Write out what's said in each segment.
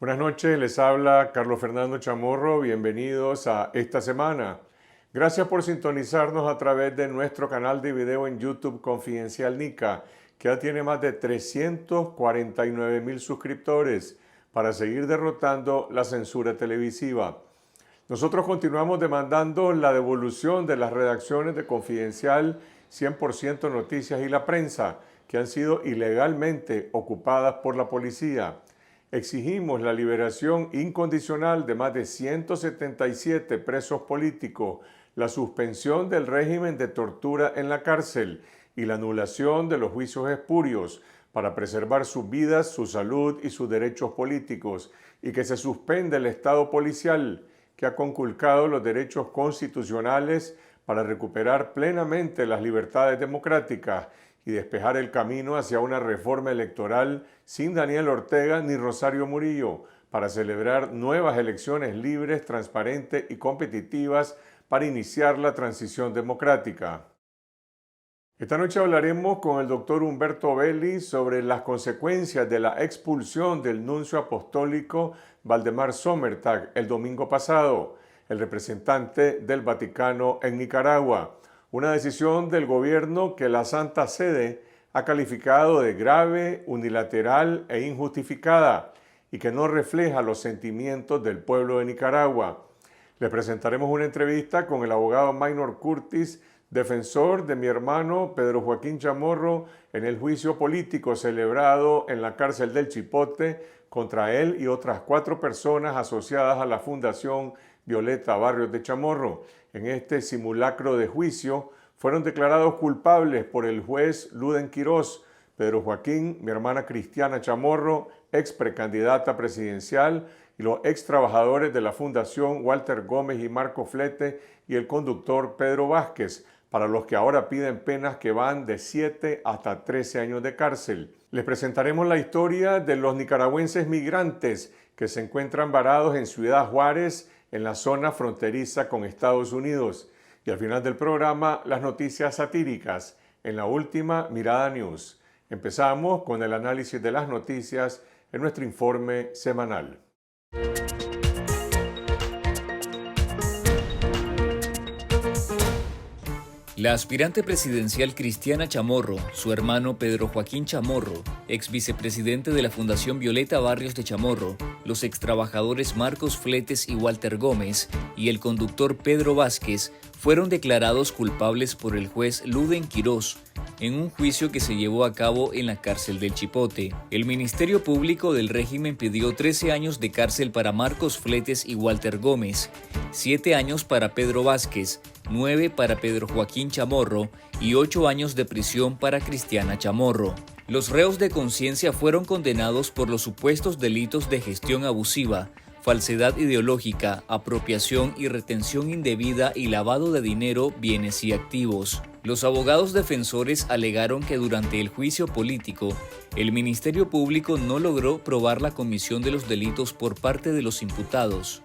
Buenas noches, les habla Carlos Fernando Chamorro, bienvenidos a esta semana. Gracias por sintonizarnos a través de nuestro canal de video en YouTube Confidencial Nica, que ya tiene más de 349,000 suscriptores para seguir derrotando la censura televisiva. Nosotros continuamos demandando la devolución de las redacciones de Confidencial 100% Noticias y La Prensa, que han sido ilegalmente ocupadas por la policía. Exigimos la liberación incondicional de más de 177 presos políticos, la suspensión del régimen de tortura en la cárcel y la anulación de los juicios espurios para preservar sus vidas, su salud y sus derechos políticos, y que se suspenda el Estado policial que ha conculcado los derechos constitucionales para recuperar plenamente las libertades democráticas y despejar el camino hacia una reforma electoral sin Daniel Ortega ni Rosario Murillo, para celebrar nuevas elecciones libres, transparentes y competitivas para iniciar la transición democrática. Esta noche hablaremos con el doctor Humberto Belli sobre las consecuencias de la expulsión del nuncio apostólico Valdemar Sommertag el domingo pasado, el representante del Vaticano en Nicaragua. Una decisión del gobierno que la Santa Sede ha calificado de grave, unilateral e injustificada y que no refleja los sentimientos del pueblo de Nicaragua. Les presentaremos una entrevista con el abogado Maynor Curtis, defensor de mi hermano Pedro Joaquín Chamorro en el juicio político celebrado en la cárcel del Chipote contra él y otras 4 personas asociadas a la Fundación Violeta Barrios de Chamorro. En este simulacro de juicio fueron declarados culpables por el juez Luden Quirós, Pedro Joaquín, mi hermana Cristiana Chamorro, ex precandidata presidencial, y los ex trabajadores de la Fundación Walter Gómez y Marco Flete y el conductor Pedro Vázquez, para los que ahora piden penas que van de 7 hasta 13 años de cárcel. Les presentaremos la historia de los nicaragüenses migrantes que se encuentran varados en Ciudad Juárez, en la zona fronteriza con Estados Unidos. Y al final del programa, las noticias satíricas en la última Mirada News. Empezamos con el análisis de las noticias en nuestro informe semanal. La aspirante presidencial Cristiana Chamorro, su hermano Pedro Joaquín Chamorro, ex vicepresidente de la Fundación Violeta Barrios de Chamorro, los extrabajadores Marcos Fletes y Walter Gómez y el conductor Pedro Vázquez fueron declarados culpables por el juez Luden Quirós en un juicio que se llevó a cabo en la cárcel del Chipote. El Ministerio Público del régimen pidió 13 años de cárcel para Marcos Fletes y Walter Gómez, 7 años para Pedro Vázquez, 9 para Pedro Joaquín Chamorro y 8 años de prisión para Cristiana Chamorro. Los reos de conciencia fueron condenados por los supuestos delitos de gestión abusiva, falsedad ideológica, apropiación y retención indebida y lavado de dinero, bienes y activos. Los abogados defensores alegaron que durante el juicio político, el Ministerio Público no logró probar la comisión de los delitos por parte de los imputados.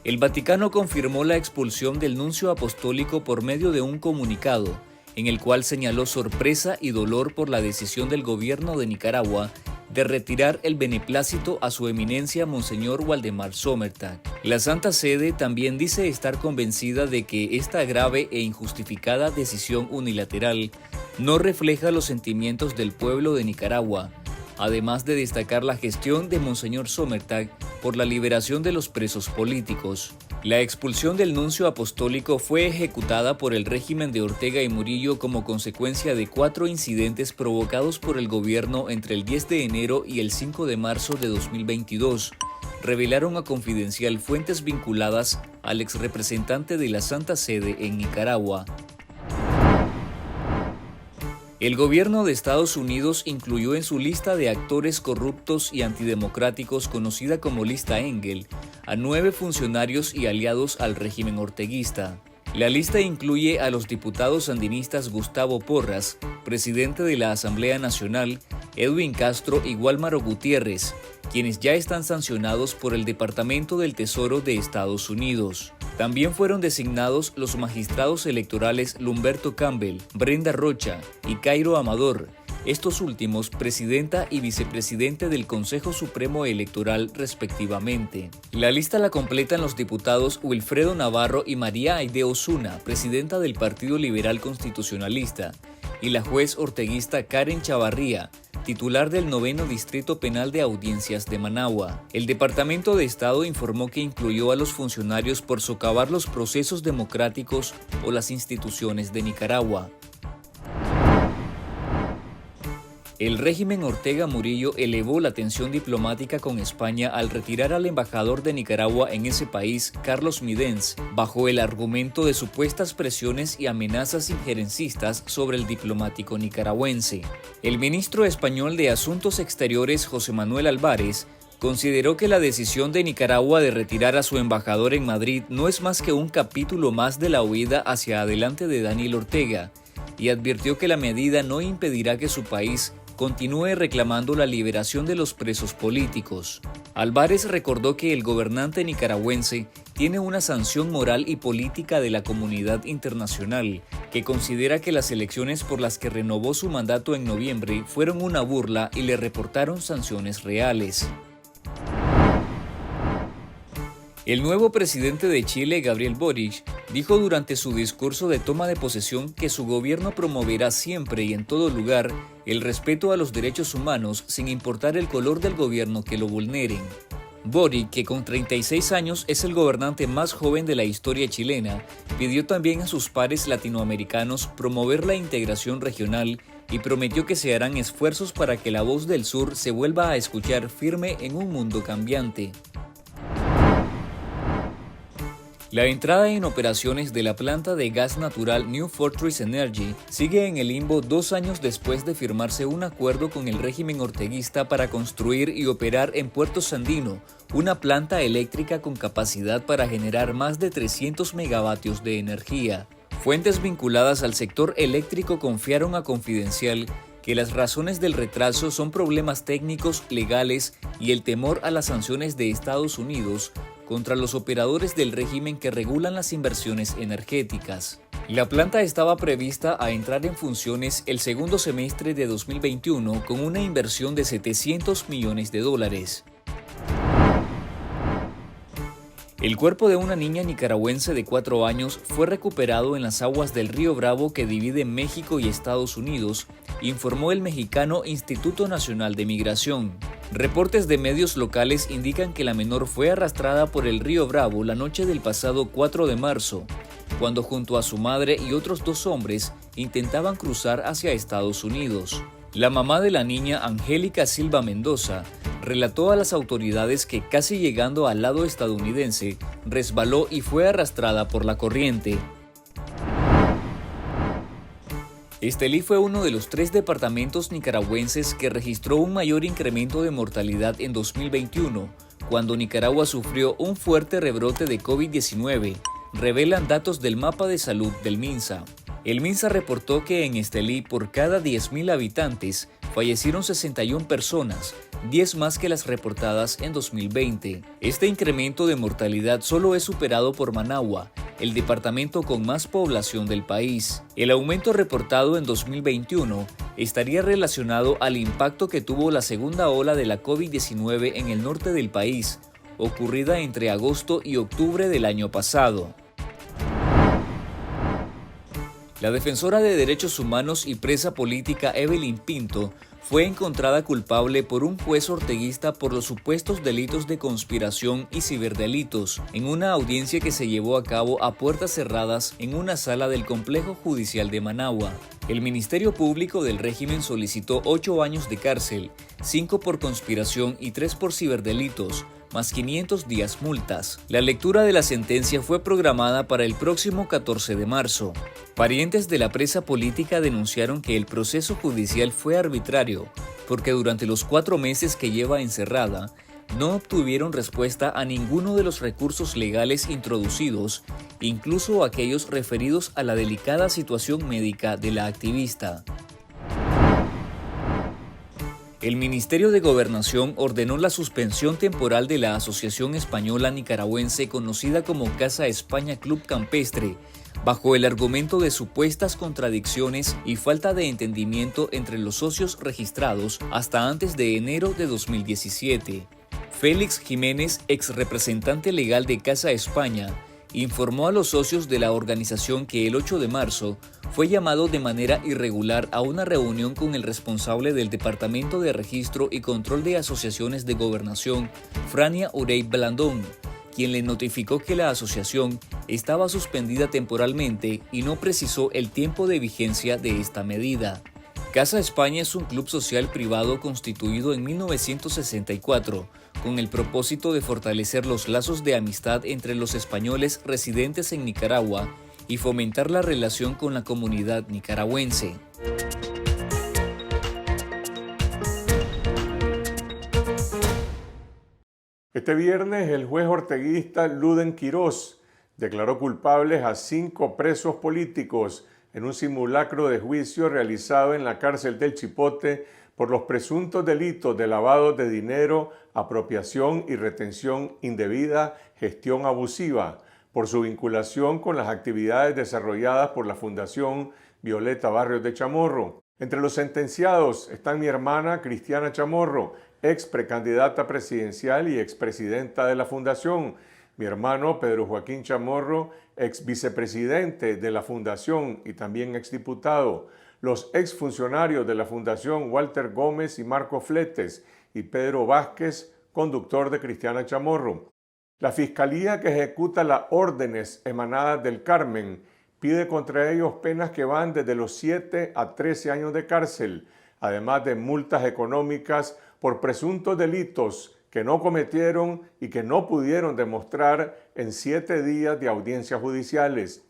El Vaticano confirmó la expulsión del nuncio apostólico por medio de un comunicado, en el cual señaló sorpresa y dolor por la decisión del gobierno de Nicaragua de retirar el beneplácito a su eminencia Monseñor Valdemar Sommertag. La Santa Sede también dice estar convencida de que esta grave e injustificada decisión unilateral no refleja los sentimientos del pueblo de Nicaragua, además de destacar la gestión de Monseñor Sommertag por la liberación de los presos políticos. La expulsión del nuncio apostólico fue ejecutada por el régimen de Ortega y Murillo como consecuencia de 4 incidentes provocados por el gobierno entre el 10 de enero y el 5 de marzo de 2022, revelaron a Confidencial fuentes vinculadas al exrepresentante de la Santa Sede en Nicaragua. El gobierno de Estados Unidos incluyó en su lista de actores corruptos y antidemocráticos, conocida como lista Engel, a 9 funcionarios y aliados al régimen orteguista. La lista incluye a los diputados sandinistas Gustavo Porras, presidente de la Asamblea Nacional, Edwin Castro y Wálmaro Gutiérrez, quienes ya están sancionados por el Departamento del Tesoro de Estados Unidos. También fueron designados los magistrados electorales Lumberto Campbell, Brenda Rocha y Cairo Amador, estos últimos presidenta y vicepresidente del Consejo Supremo Electoral respectivamente. La lista la completan los diputados Wilfredo Navarro y María Aide Osuna, presidenta del Partido Liberal Constitucionalista, y la juez orteguista Karen Chavarría, titular del 9º Distrito Penal de Audiencias de Managua. El Departamento de Estado informó que incluyó a los funcionarios por socavar los procesos democráticos o las instituciones de Nicaragua. El régimen Ortega Murillo elevó la tensión diplomática con España al retirar al embajador de Nicaragua en ese país, Carlos Midens, bajo el argumento de supuestas presiones y amenazas injerencistas sobre el diplomático nicaragüense. El ministro español de Asuntos Exteriores, José Manuel Álvarez, consideró que la decisión de Nicaragua de retirar a su embajador en Madrid no es más que un capítulo más de la huida hacia adelante de Daniel Ortega, y advirtió que la medida no impedirá que su país continúe reclamando la liberación de los presos políticos. Álvarez recordó que el gobernante nicaragüense tiene una sanción moral y política de la comunidad internacional, que considera que las elecciones por las que renovó su mandato en noviembre fueron una burla y le reportaron sanciones reales. El nuevo presidente de Chile, Gabriel Boric, dijo durante su discurso de toma de posesión que su gobierno promoverá siempre y en todo lugar el respeto a los derechos humanos sin importar el color del gobierno que lo vulneren. Boric, que con 36 años es el gobernante más joven de la historia chilena, pidió también a sus pares latinoamericanos promover la integración regional y prometió que se harán esfuerzos para que la voz del sur se vuelva a escuchar firme en un mundo cambiante. La entrada en operaciones de la planta de gas natural New Fortress Energy sigue en el limbo 2 años después de firmarse un acuerdo con el régimen orteguista para construir y operar en Puerto Sandino una planta eléctrica con capacidad para generar más de 300 megavatios de energía. Fuentes vinculadas al sector eléctrico confiaron a Confidencial que las razones del retraso son problemas técnicos, legales y el temor a las sanciones de Estados Unidos contra los operadores del régimen que regulan las inversiones energéticas. La planta estaba prevista a entrar en funciones el segundo semestre de 2021 con una inversión de $700 millones. El cuerpo de una niña nicaragüense de 4 años fue recuperado en las aguas del río Bravo que divide México y Estados Unidos, informó el mexicano Instituto Nacional de Migración. Reportes de medios locales indican que la menor fue arrastrada por el río Bravo la noche del pasado 4 de marzo, cuando junto a su madre y otros 2 hombres intentaban cruzar hacia Estados Unidos. La mamá de la niña, Angélica Silva Mendoza, relató a las autoridades que casi llegando al lado estadounidense, resbaló y fue arrastrada por la corriente. Estelí fue uno de los 3 departamentos nicaragüenses que registró un mayor incremento de mortalidad en 2021, cuando Nicaragua sufrió un fuerte rebrote de COVID-19, revelan datos del mapa de salud del MINSA. El MINSA reportó que en Estelí, por cada 10.000 habitantes, fallecieron 61 personas, 10 más que las reportadas en 2020. Este incremento de mortalidad solo es superado por Managua, el departamento con más población del país. El aumento reportado en 2021 estaría relacionado al impacto que tuvo la segunda ola de la COVID-19 en el norte del país, ocurrida entre agosto y octubre del año pasado. La defensora de derechos humanos y presa política Evelyn Pinto fue encontrada culpable por un juez orteguista por los supuestos delitos de conspiración y ciberdelitos en una audiencia que se llevó a cabo a puertas cerradas en una sala del Complejo Judicial de Managua. El Ministerio Público del régimen solicitó 8 años de cárcel, 5 por conspiración y 3 por ciberdelitos, más 500 días multas. La lectura de la sentencia fue programada para el próximo 14 de marzo. Parientes de la presa política denunciaron que el proceso judicial fue arbitrario, porque durante los 4 meses que lleva encerrada, no obtuvieron respuesta a ninguno de los recursos legales introducidos, incluso aquellos referidos a la delicada situación médica de la activista. El Ministerio de Gobernación ordenó la suspensión temporal de la Asociación Española Nicaragüense conocida como Casa España Club Campestre, bajo el argumento de supuestas contradicciones y falta de entendimiento entre los socios registrados hasta antes de enero de 2017. Félix Jiménez, ex representante legal de Casa España, informó a los socios de la organización que el 8 de marzo fue llamado de manera irregular a una reunión con el responsable del Departamento de Registro y Control de Asociaciones de Gobernación, Frania Urey Blandón, quien le notificó que la asociación estaba suspendida temporalmente y no precisó el tiempo de vigencia de esta medida. Casa España es un club social privado constituido en 1964, con el propósito de fortalecer los lazos de amistad entre los españoles residentes en Nicaragua y fomentar la relación con la comunidad nicaragüense. Este viernes, el juez orteguista Luden Quirós declaró culpables a 5 presos políticos en un simulacro de juicio realizado en la cárcel del Chipote por los presuntos delitos de lavado de dinero, apropiación y retención indebida, gestión abusiva, por su vinculación con las actividades desarrolladas por la Fundación Violeta Barrios de Chamorro. Entre los sentenciados están mi hermana Cristiana Chamorro, ex precandidata presidencial y expresidenta de la Fundación, mi hermano Pedro Joaquín Chamorro, ex vicepresidente de la Fundación y también exdiputado, los exfuncionarios de la Fundación Walter Gómez y Marco Fletes y Pedro Vázquez, conductor de Cristiana Chamorro. La Fiscalía que ejecuta las órdenes emanadas del Carmen pide contra ellos penas que van desde los 7 a 13 años de cárcel, además de multas económicas por presuntos delitos que no cometieron y que no pudieron demostrar en 7 días de audiencias judiciales.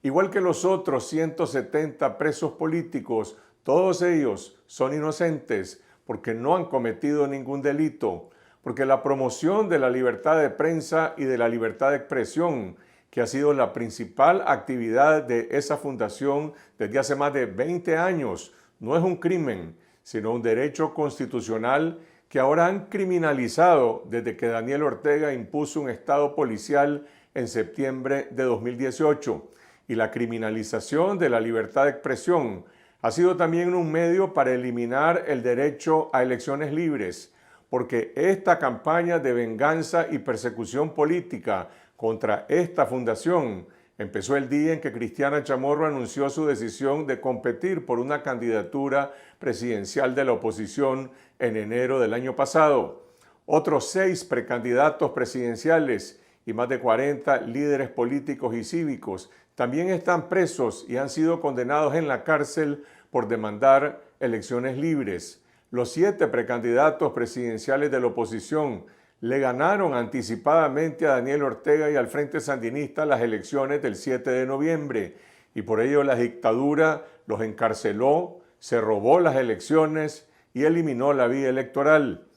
Igual que los otros 170 presos políticos, todos ellos son inocentes porque no han cometido ningún delito, porque la promoción de la libertad de prensa y de la libertad de expresión, que ha sido la principal actividad de esa fundación desde hace más de 20 años, no es un crimen, sino un derecho constitucional que ahora han criminalizado desde que Daniel Ortega impuso un estado policial en septiembre de 2018. Y la criminalización de la libertad de expresión ha sido también un medio para eliminar el derecho a elecciones libres, porque esta campaña de venganza y persecución política contra esta fundación empezó el día en que Cristiana Chamorro anunció su decisión de competir por una candidatura presidencial de la oposición en enero del año pasado. Otros 6 precandidatos presidenciales y más de 40 líderes políticos y cívicos también están presos y han sido condenados en la cárcel por demandar elecciones libres. Los 7 precandidatos presidenciales de la oposición le ganaron anticipadamente a Daniel Ortega y al Frente Sandinista las elecciones del 7 de noviembre y por ello la dictadura los encarceló, se robó las elecciones y eliminó la vía electoral.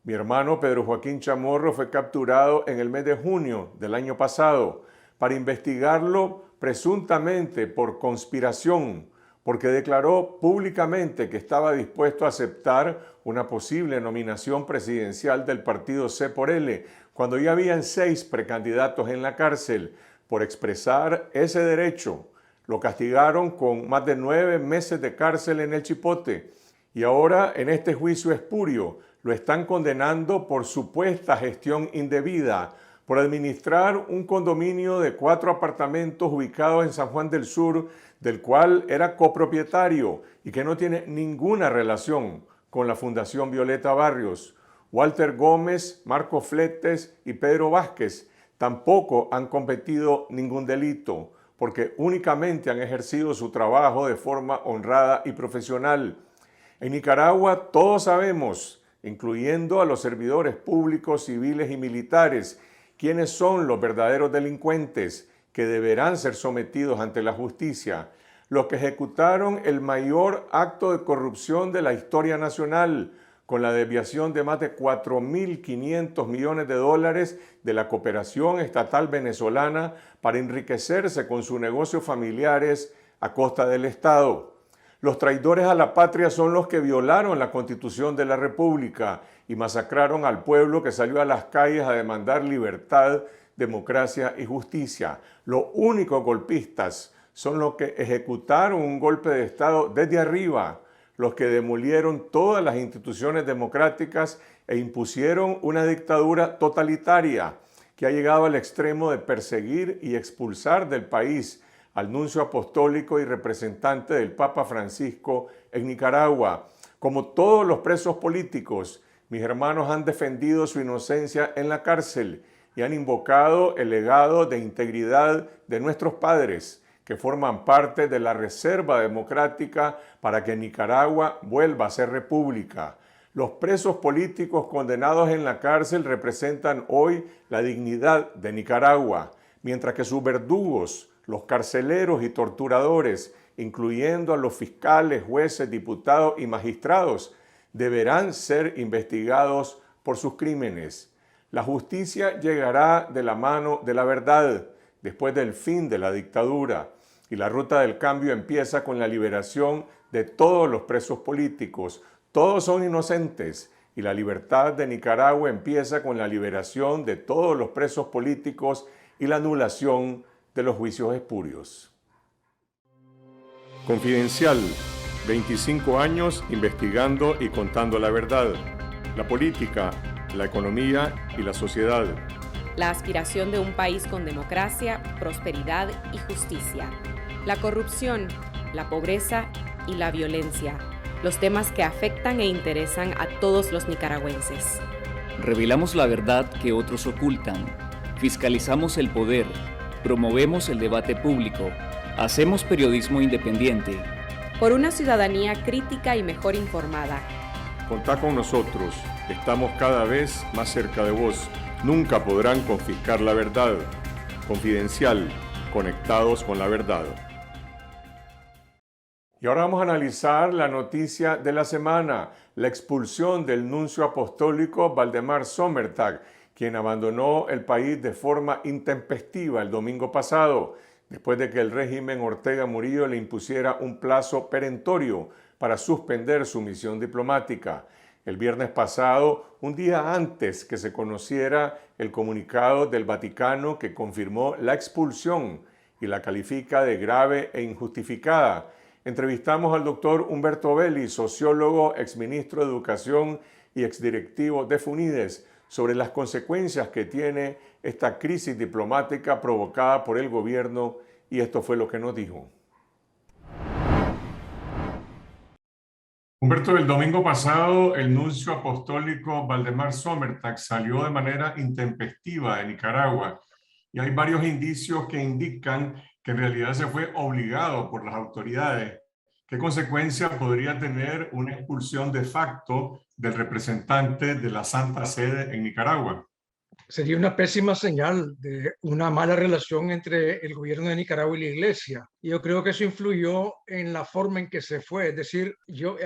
Mi hermano Pedro Joaquín Chamorro fue capturado en el mes de junio del año pasado para investigarlo presuntamente por conspiración, porque declaró públicamente que estaba dispuesto a aceptar una posible nominación presidencial del partido C por L, cuando ya habían 6 precandidatos en la cárcel. Por expresar ese derecho, lo castigaron con más de 9 meses de cárcel en el Chipote. Y ahora, en este juicio espurio, lo están condenando por supuesta gestión indebida, por administrar un condominio de 4 apartamentos ubicados en San Juan del Sur, del cual era copropietario y que no tiene ninguna relación con la Fundación Violeta Barrios. Walter Gómez, Marco Fletes y Pedro Vázquez tampoco han cometido ningún delito, porque únicamente han ejercido su trabajo de forma honrada y profesional. En Nicaragua todos sabemos, incluyendo a los servidores públicos, civiles y militares, quiénes son los verdaderos delincuentes que deberán ser sometidos ante la justicia, los que ejecutaron el mayor acto de corrupción de la historia nacional, con la desviación de más de 4.500 millones de dólares de la cooperación estatal venezolana para enriquecerse con sus negocios familiares a costa del Estado. Los traidores a la patria son los que violaron la Constitución de la República y masacraron al pueblo que salió a las calles a demandar libertad democracia y justicia. Los únicos golpistas son los que ejecutaron un golpe de Estado desde arriba, los que demolieron todas las instituciones democráticas e impusieron una dictadura totalitaria que ha llegado al extremo de perseguir y expulsar del país al nuncio apostólico y representante del Papa Francisco en Nicaragua. Como todos los presos políticos, mis hermanos han defendido su inocencia en la cárcel y han invocado el legado de integridad de nuestros padres, que forman parte de la reserva democrática para que Nicaragua vuelva a ser república. Los presos políticos condenados en la cárcel representan hoy la dignidad de Nicaragua, mientras que sus verdugos, los carceleros y torturadores, incluyendo a los fiscales, jueces, diputados y magistrados, deberán ser investigados por sus crímenes. La justicia llegará de la mano de la verdad después del fin de la dictadura, y la ruta del cambio empieza con la liberación de todos los presos políticos. Todos son inocentes y la libertad de Nicaragua empieza con la liberación de todos los presos políticos y la anulación de los juicios espurios. Confidencial, 25 años investigando y contando la verdad, la política, la economía y la sociedad. La aspiración de un país con democracia, prosperidad y justicia. La corrupción, la pobreza y la violencia. Los temas que afectan e interesan a todos los nicaragüenses. Revelamos la verdad que otros ocultan. Fiscalizamos el poder. Promovemos el debate público. Hacemos periodismo independiente. Por una ciudadanía crítica y mejor informada. Contá con nosotros. Estamos cada vez más cerca de vos. Nunca podrán confiscar la verdad. Confidencial. Conectados con la verdad. Y ahora vamos a analizar la noticia de la semana, la expulsión del nuncio apostólico Valdemar Sommertag, quien abandonó el país de forma intempestiva el domingo pasado, después de que el régimen Ortega Murillo le impusiera un plazo perentorio para suspender su misión diplomática. El viernes pasado, un día antes que se conociera el comunicado del Vaticano que confirmó la expulsión y la califica de grave e injustificada, entrevistamos al doctor Humberto Vélez, sociólogo, exministro de Educación y exdirectivo de FUNIDES, sobre las consecuencias que tiene esta crisis diplomática provocada por el gobierno, y esto fue lo que nos dijo. Humberto, el domingo pasado el nuncio apostólico Valdemar Sommertag salió de manera intempestiva de Nicaragua y hay varios indicios que indican que en realidad se fue obligado por las autoridades. ¿Qué consecuencia podría tener una expulsión de facto del representante de la Santa Sede en Nicaragua? Sería una pésima señal de una mala relación entre el gobierno de Nicaragua y la Iglesia. Y yo creo que eso influyó en la forma en que se fue. Es decir, yo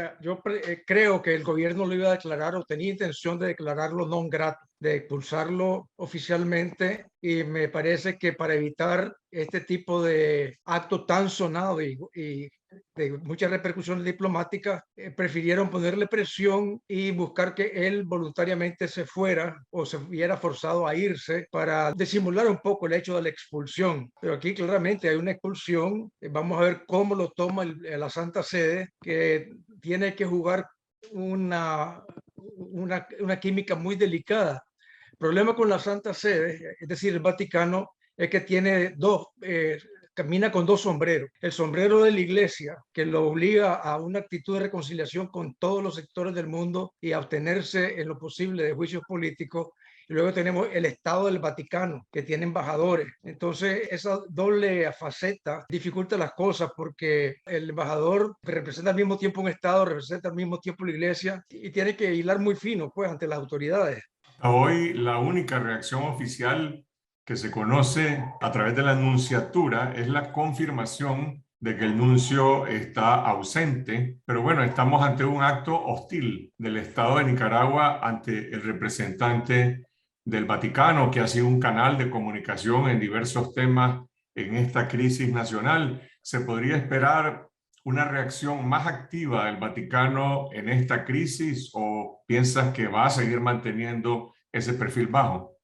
creo que el gobierno lo iba a declarar o tenía intención de declararlo non grato, de expulsarlo oficialmente, y me parece que para evitar este tipo de acto tan sonado y de mucha repercusión diplomática, prefirieron ponerle presión y buscar que él voluntariamente se fuera o se viera forzado a irse para disimular un poco el hecho de la expulsión. Pero aquí claramente hay una expulsión. Vamos a ver cómo lo toma la Santa Sede, que tiene que jugar una química muy delicada. El problema con la Santa Sede, es decir, el Vaticano, es que tiene camina con dos sombreros. El sombrero de la Iglesia, que lo obliga a una actitud de reconciliación con todos los sectores del mundo y a obtenerse en lo posible de juicios políticos. Y luego tenemos el Estado del Vaticano, que tiene embajadores. Entonces, esa doble faceta dificulta las cosas, porque el embajador representa al mismo tiempo un Estado, representa al mismo tiempo la Iglesia, y tiene que hilar muy fino, pues, ante las autoridades. Hoy la única reacción oficial que se conoce a través de la nunciatura es la confirmación de que el nuncio está ausente, pero bueno, estamos ante un acto hostil del Estado de Nicaragua ante el representante del Vaticano, que ha sido un canal de comunicación en diversos temas en esta crisis nacional. ¿Se podría esperar una reacción más activa del Vaticano en esta crisis o piensas que va a seguir manteniendo ese perfil bajo?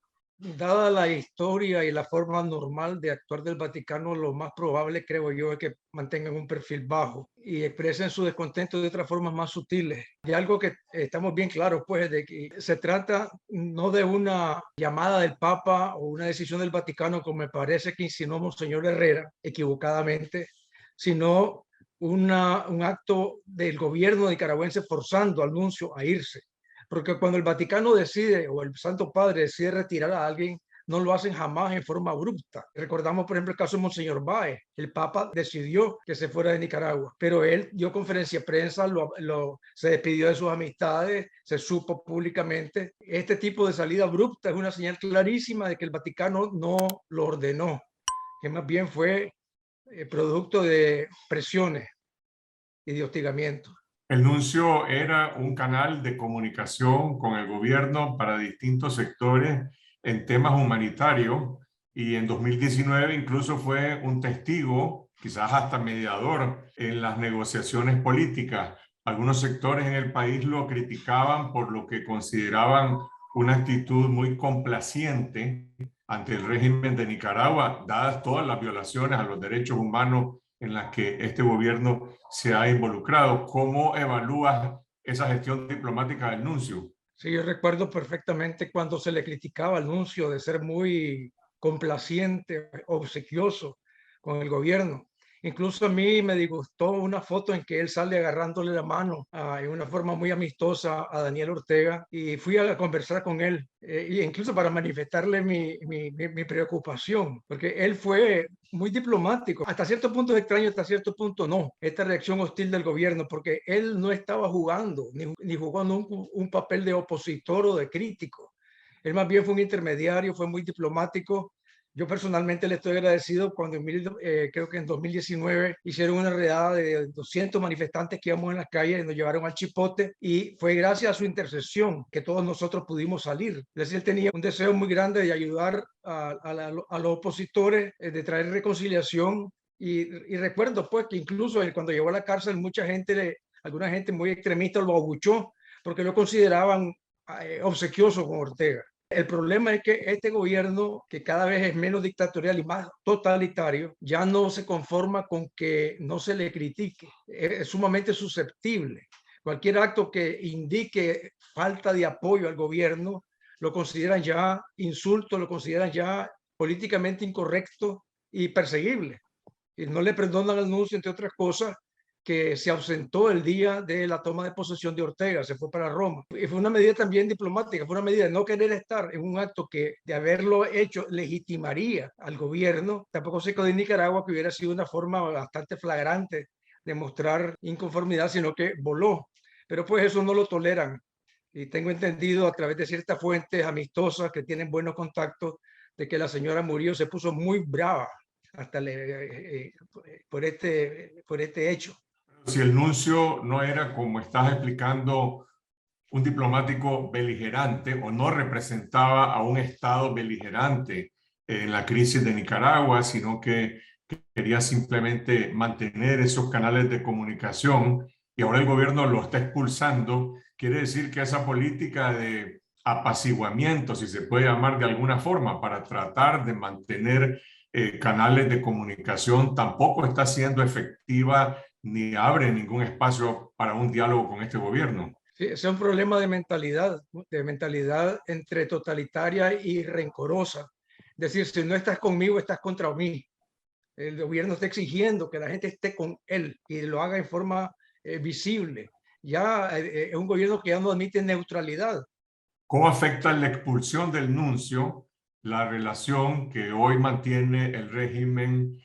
Dada la historia y la forma normal de actuar del Vaticano, lo más probable, creo yo, es que mantengan un perfil bajo y expresen su descontento de otras formas más sutiles. Y algo que estamos bien claros, pues, de que se trata no de una llamada del Papa o una decisión del Vaticano, como me parece que insinuó Monseñor Herrera, equivocadamente, sino un acto del gobierno nicaragüense forzando al nuncio a irse. Porque cuando el Vaticano decide o el Santo Padre decide retirar a alguien, no lo hacen jamás en forma abrupta. Recordamos, por ejemplo, el caso de Monseñor Báez. El Papa decidió que se fuera de Nicaragua, pero él dio conferencia de prensa, se despidió de sus amistades, se supo públicamente. Este tipo de salida abrupta es una señal clarísima de que el Vaticano no lo ordenó, que más bien fue producto de presiones y de hostigamiento. El nuncio era un canal de comunicación con el gobierno para distintos sectores en temas humanitarios y en 2019 incluso fue un testigo, quizás hasta mediador, en las negociaciones políticas. Algunos sectores en el país lo criticaban por lo que consideraban una actitud muy complaciente ante el régimen de Nicaragua, dadas todas las violaciones a los derechos humanos en las que este gobierno se ha involucrado. ¿Cómo evalúas esa gestión diplomática del nuncio? Sí, yo recuerdo perfectamente cuando se le criticaba al nuncio de ser muy complaciente, obsequioso con el gobierno. Incluso a mí me disgustó una foto en que él sale agarrándole la mano en una forma muy amistosa a Daniel Ortega y fui a conversar con él, e incluso para manifestarle mi preocupación, porque él fue muy diplomático. Hasta cierto punto es extraño, hasta cierto punto no, esta reacción hostil del gobierno, porque él no estaba jugando, ni jugando un papel de opositor o de crítico. Él más bien fue un intermediario, fue muy diplomático. Yo personalmente le estoy agradecido cuando creo que en 2019 hicieron una redada de 200 manifestantes que íbamos en las calles y nos llevaron al Chipote y fue gracias a su intercesión que todos nosotros pudimos salir. Es decir, él tenía un deseo muy grande de ayudar a los opositores, de traer reconciliación y recuerdo pues que incluso cuando llegó a la cárcel alguna gente muy extremista lo abuchó porque lo consideraban obsequioso con Ortega. El problema es que este gobierno, que cada vez es menos dictatorial y más totalitario, ya no se conforma con que no se le critique. Es sumamente susceptible. Cualquier acto que indique falta de apoyo al gobierno lo consideran ya insulto, lo consideran ya políticamente incorrecto y perseguible. Y no le perdonan al nuncio, entre otras cosas, que se ausentó el día de la toma de posesión de Ortega, se fue para Roma. Y fue una medida también diplomática, fue una medida de no querer estar en un acto que de haberlo hecho legitimaría al gobierno. Tampoco se quedó en Nicaragua, que hubiera sido una forma bastante flagrante de mostrar inconformidad, sino que voló. Pero pues eso no lo toleran. Y tengo entendido a través de ciertas fuentes amistosas que tienen buenos contactos de que la señora Murillo se puso muy brava hasta por este hecho. Si el nuncio no era, como estás explicando, un diplomático beligerante o no representaba a un Estado beligerante en la crisis de Nicaragua, sino que quería simplemente mantener esos canales de comunicación y ahora el gobierno lo está expulsando, quiere decir que esa política de apaciguamiento, si se puede llamar de alguna forma, para tratar de mantener canales de comunicación, tampoco está siendo efectiva ni abre ningún espacio para un diálogo con este gobierno. Sí, ese es un problema de mentalidad entre totalitaria y rencorosa. Es decir, si no estás conmigo, estás contra mí. El gobierno está exigiendo que la gente esté con él y lo haga en forma visible. Ya es un gobierno que ya no admite neutralidad. ¿Cómo afecta la expulsión del nuncio la relación que hoy mantiene el régimen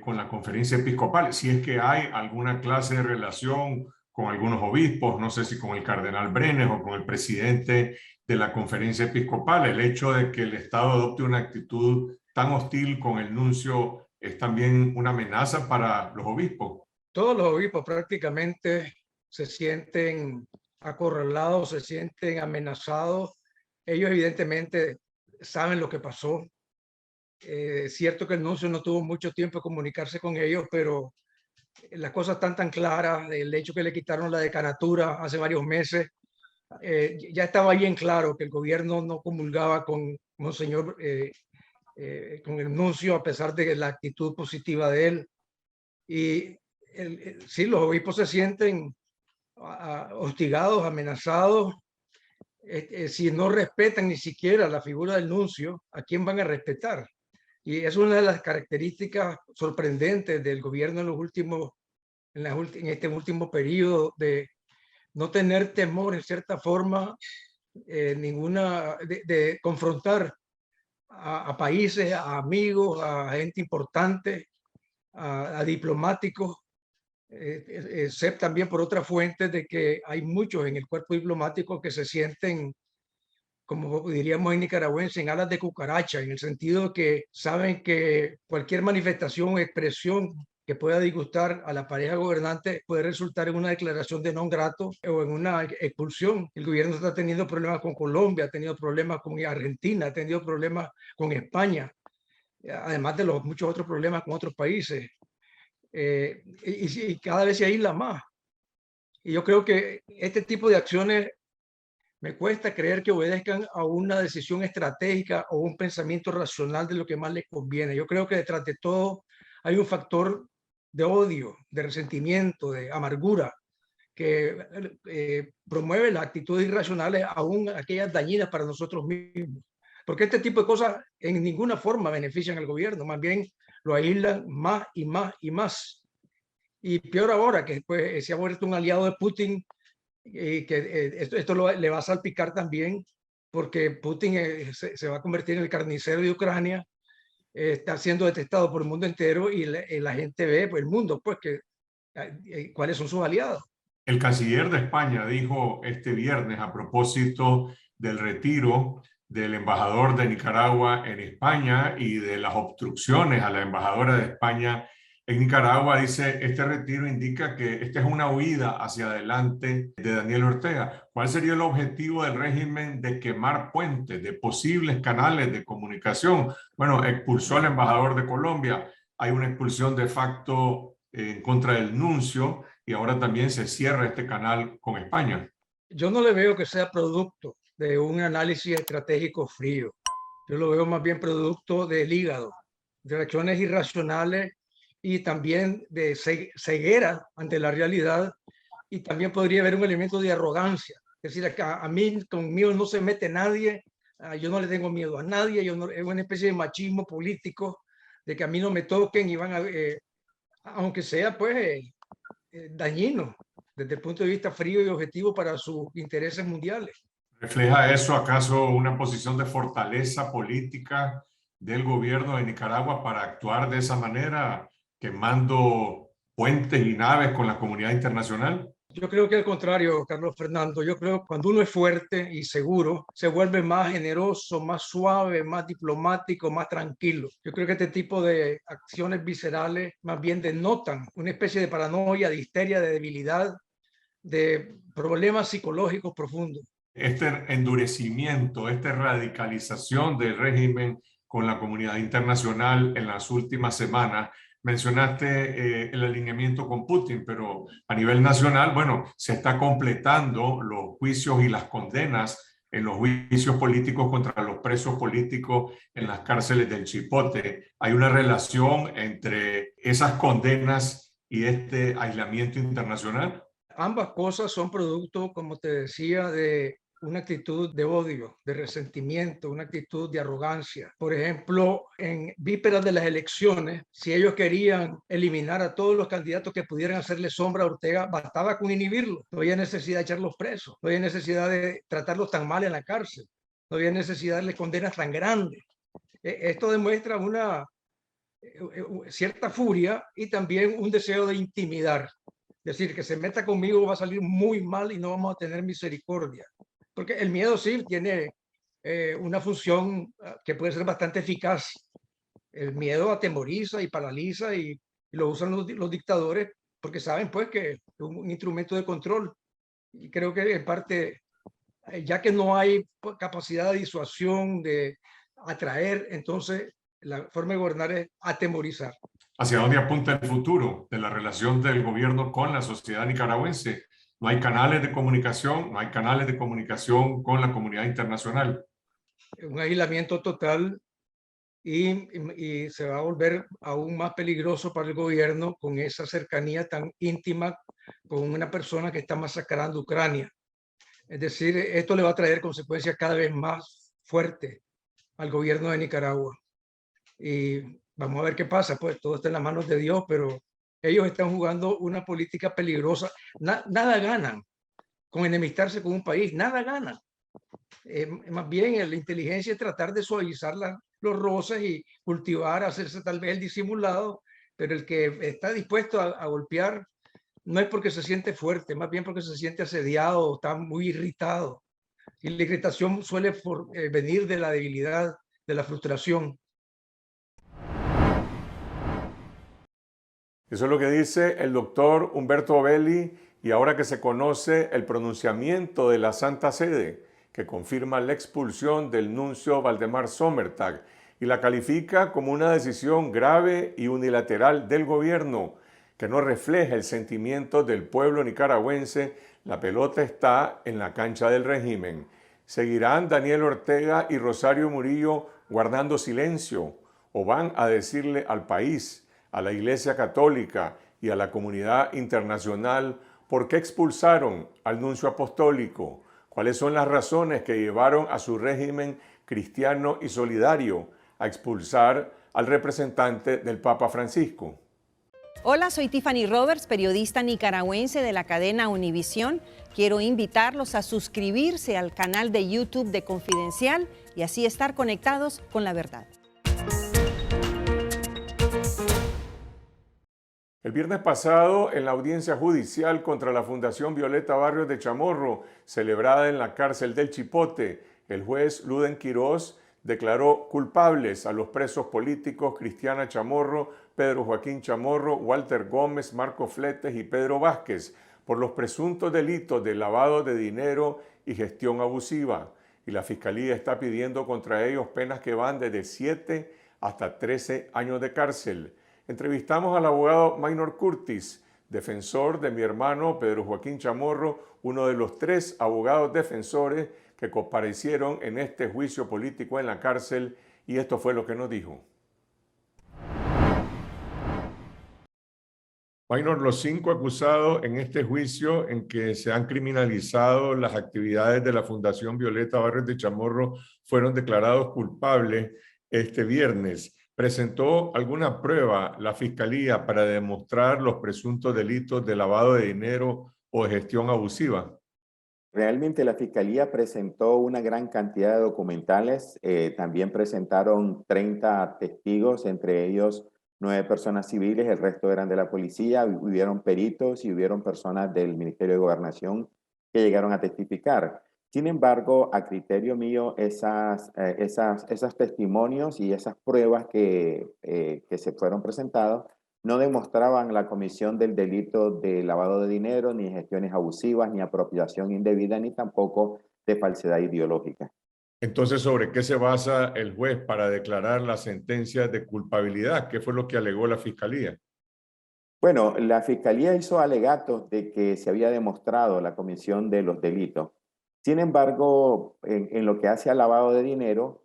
con la conferencia episcopal? Si es que hay alguna clase de relación con algunos obispos, no sé si con el cardenal Brenes o con el presidente de la conferencia episcopal, el hecho de que el Estado adopte una actitud tan hostil con el nuncio es también una amenaza para los obispos. Todos los obispos prácticamente se sienten acorralados, se sienten amenazados. Ellos evidentemente saben lo que pasó. Es cierto que el nuncio no tuvo mucho tiempo de comunicarse con ellos, pero las cosas están tan claras, el hecho que le quitaron la decanatura hace varios meses, ya estaba bien claro que el gobierno no comulgaba con Monseñor, con el nuncio, a pesar de la actitud positiva de él. Y sí, los obispos se sienten hostigados, amenazados. Si no respetan ni siquiera la figura del nuncio, ¿a quién van a respetar? Y es una de las características sorprendentes del gobierno en este último periodo, de no tener temor, en cierta forma, de confrontar a países, a amigos, a gente importante, a diplomáticos. Sé también por otras fuentes de que hay muchos en el cuerpo diplomático que se sienten, como diríamos en nicaragüense, en alas de cucaracha, en el sentido que saben que cualquier manifestación o expresión que pueda disgustar a la pareja gobernante puede resultar en una declaración de non grato o en una expulsión. El gobierno está teniendo problemas con Colombia, ha tenido problemas con Argentina, ha tenido problemas con España, además de los muchos otros problemas con otros países. Y cada vez se aísla más. Y yo creo que este tipo de acciones me cuesta creer que obedezcan a una decisión estratégica o un pensamiento racional de lo que más les conviene. Yo creo que detrás de todo hay un factor de odio, de resentimiento, de amargura, que promueve las actitudes irracionales, aún aquellas dañinas para nosotros mismos. Porque este tipo de cosas en ninguna forma benefician al gobierno, más bien lo aíslan más y más y más. Y peor ahora, que pues, se ha vuelto un aliado de Putin, y que esto le va a salpicar también, porque Putin se va a convertir en el carnicero de Ucrania, está siendo detestado por el mundo entero, y la gente ve, pues, el mundo, pues, cuáles son sus aliados. El canciller de España dijo este viernes a propósito del retiro del embajador de Nicaragua en España y de las obstrucciones a la embajadora de España en Nicaragua, dice, este retiro indica que esta es una huida hacia adelante de Daniel Ortega. ¿Cuál sería el objetivo del régimen de quemar puentes, de posibles canales de comunicación? Bueno, expulsó al embajador de Colombia, hay una expulsión de facto en contra del nuncio y ahora también se cierra este canal con España. Yo no le veo que sea producto de un análisis estratégico frío. Yo lo veo más bien producto del hígado, de reacciones irracionales y también de ceguera ante la realidad, y también podría haber un elemento de arrogancia. Es decir, a mí, conmigo no se mete nadie, yo no le tengo miedo a nadie, es una especie de machismo político, de que a mí no me toquen y van a, aunque sea pues dañino desde el punto de vista frío y objetivo para sus intereses mundiales. ¿Refleja eso acaso una posición de fortaleza política del gobierno de Nicaragua para actuar de esa manera, quemando puentes y naves con la comunidad internacional? Yo creo que al contrario, Carlos Fernando. Yo creo que cuando uno es fuerte y seguro, se vuelve más generoso, más suave, más diplomático, más tranquilo. Yo creo que este tipo de acciones viscerales más bien denotan una especie de paranoia, de histeria, de debilidad, de problemas psicológicos profundos. Este endurecimiento, esta radicalización del régimen con la comunidad internacional en las últimas semanas, mencionaste el alineamiento con Putin, pero a nivel nacional, bueno, se está completando los juicios y las condenas en los juicios políticos contra los presos políticos en las cárceles del Chipote. Hay una relación entre esas condenas y este aislamiento internacional. Ambas cosas son producto, como te decía, de una actitud de odio, de resentimiento, una actitud de arrogancia. Por ejemplo, en vísperas de las elecciones, si ellos querían eliminar a todos los candidatos que pudieran hacerle sombra a Ortega, bastaba con inhibirlos. No había necesidad de echarlos presos, no había necesidad de tratarlos tan mal en la cárcel, no había necesidad de darles condenas tan grandes. Esto demuestra una cierta furia y también un deseo de intimidar. Es decir, que se meta conmigo va a salir muy mal y no vamos a tener misericordia. Porque el miedo sí tiene una función que puede ser bastante eficaz. El miedo atemoriza y paraliza, y lo usan los dictadores porque saben pues que es un instrumento de control. Y creo que en parte, ya que no hay capacidad de disuasión, de atraer, entonces la forma de gobernar es atemorizar. ¿Hacia dónde apunta el futuro de la relación del gobierno con la sociedad nicaragüense? No hay canales de comunicación, no hay canales de comunicación con la comunidad internacional. Un aislamiento total y se va a volver aún más peligroso para el gobierno con esa cercanía tan íntima con una persona que está masacrando Ucrania. Es decir, esto le va a traer consecuencias cada vez más fuertes al gobierno de Nicaragua. Y vamos a ver qué pasa, pues todo está en las manos de Dios, pero ellos están jugando una política peligrosa. Nada ganan con enemistarse con un país, nada ganan. Más bien la inteligencia es tratar de suavizar los roces y cultivar, hacerse tal vez el disimulado, pero el que está dispuesto a golpear no es porque se siente fuerte, más bien porque se siente asediado, está muy irritado. Y la irritación suele venir de la debilidad, de la frustración. Eso es lo que dice el doctor Humberto Belli, y ahora que se conoce el pronunciamiento de la Santa Sede, que confirma la expulsión del nuncio Valdemar Sommertag y la califica como una decisión grave y unilateral del gobierno, que no refleja el sentimiento del pueblo nicaragüense, la pelota está en la cancha del régimen. ¿Seguirán Daniel Ortega y Rosario Murillo guardando silencio o van a decirle al país, a la Iglesia Católica y a la comunidad internacional por qué expulsaron al nuncio apostólico? ¿Cuáles son las razones que llevaron a su régimen cristiano y solidario a expulsar al representante del Papa Francisco? Hola, soy Tiffany Roberts, periodista nicaragüense de la cadena Univisión. Quiero invitarlos a suscribirse al canal de YouTube de Confidencial y así estar conectados con la verdad. El viernes pasado, en la audiencia judicial contra la Fundación Violeta Barrios de Chamorro, celebrada en la cárcel del Chipote, el juez Luden Quirós declaró culpables a los presos políticos Cristiana Chamorro, Pedro Joaquín Chamorro, Walter Gómez, Marco Fletes y Pedro Vázquez por los presuntos delitos de lavado de dinero y gestión abusiva. Y la Fiscalía está pidiendo contra ellos penas que van desde 7 hasta 13 años de cárcel. Entrevistamos al abogado Maynor Curtis, defensor de mi hermano Pedro Joaquín Chamorro, uno de los 3 abogados defensores que comparecieron en este juicio político en la cárcel, y esto fue lo que nos dijo. Maynor, los 5 acusados en este juicio en que se han criminalizado las actividades de la Fundación Violeta Barrios de Chamorro fueron declarados culpables este viernes. ¿Presentó alguna prueba la Fiscalía para demostrar los presuntos delitos de lavado de dinero o de gestión abusiva? Realmente la Fiscalía presentó una gran cantidad de documentales. También presentaron 30 testigos, entre ellos 9 personas civiles, el resto eran de la policía. Hubieron peritos y hubieron personas del Ministerio de Gobernación que llegaron a testificar. Sin embargo, a criterio mío, esos testimonios y esas pruebas que se fueron presentados no demostraban la comisión del delito de lavado de dinero, ni gestiones abusivas, ni apropiación indebida, ni tampoco de falsedad ideológica. Entonces, ¿sobre qué se basa el juez para declarar la sentencia de culpabilidad? ¿Qué fue lo que alegó la Fiscalía? Bueno, la Fiscalía hizo alegatos de que se había demostrado la comisión de los delitos. Sin embargo, en lo que hace al lavado de dinero,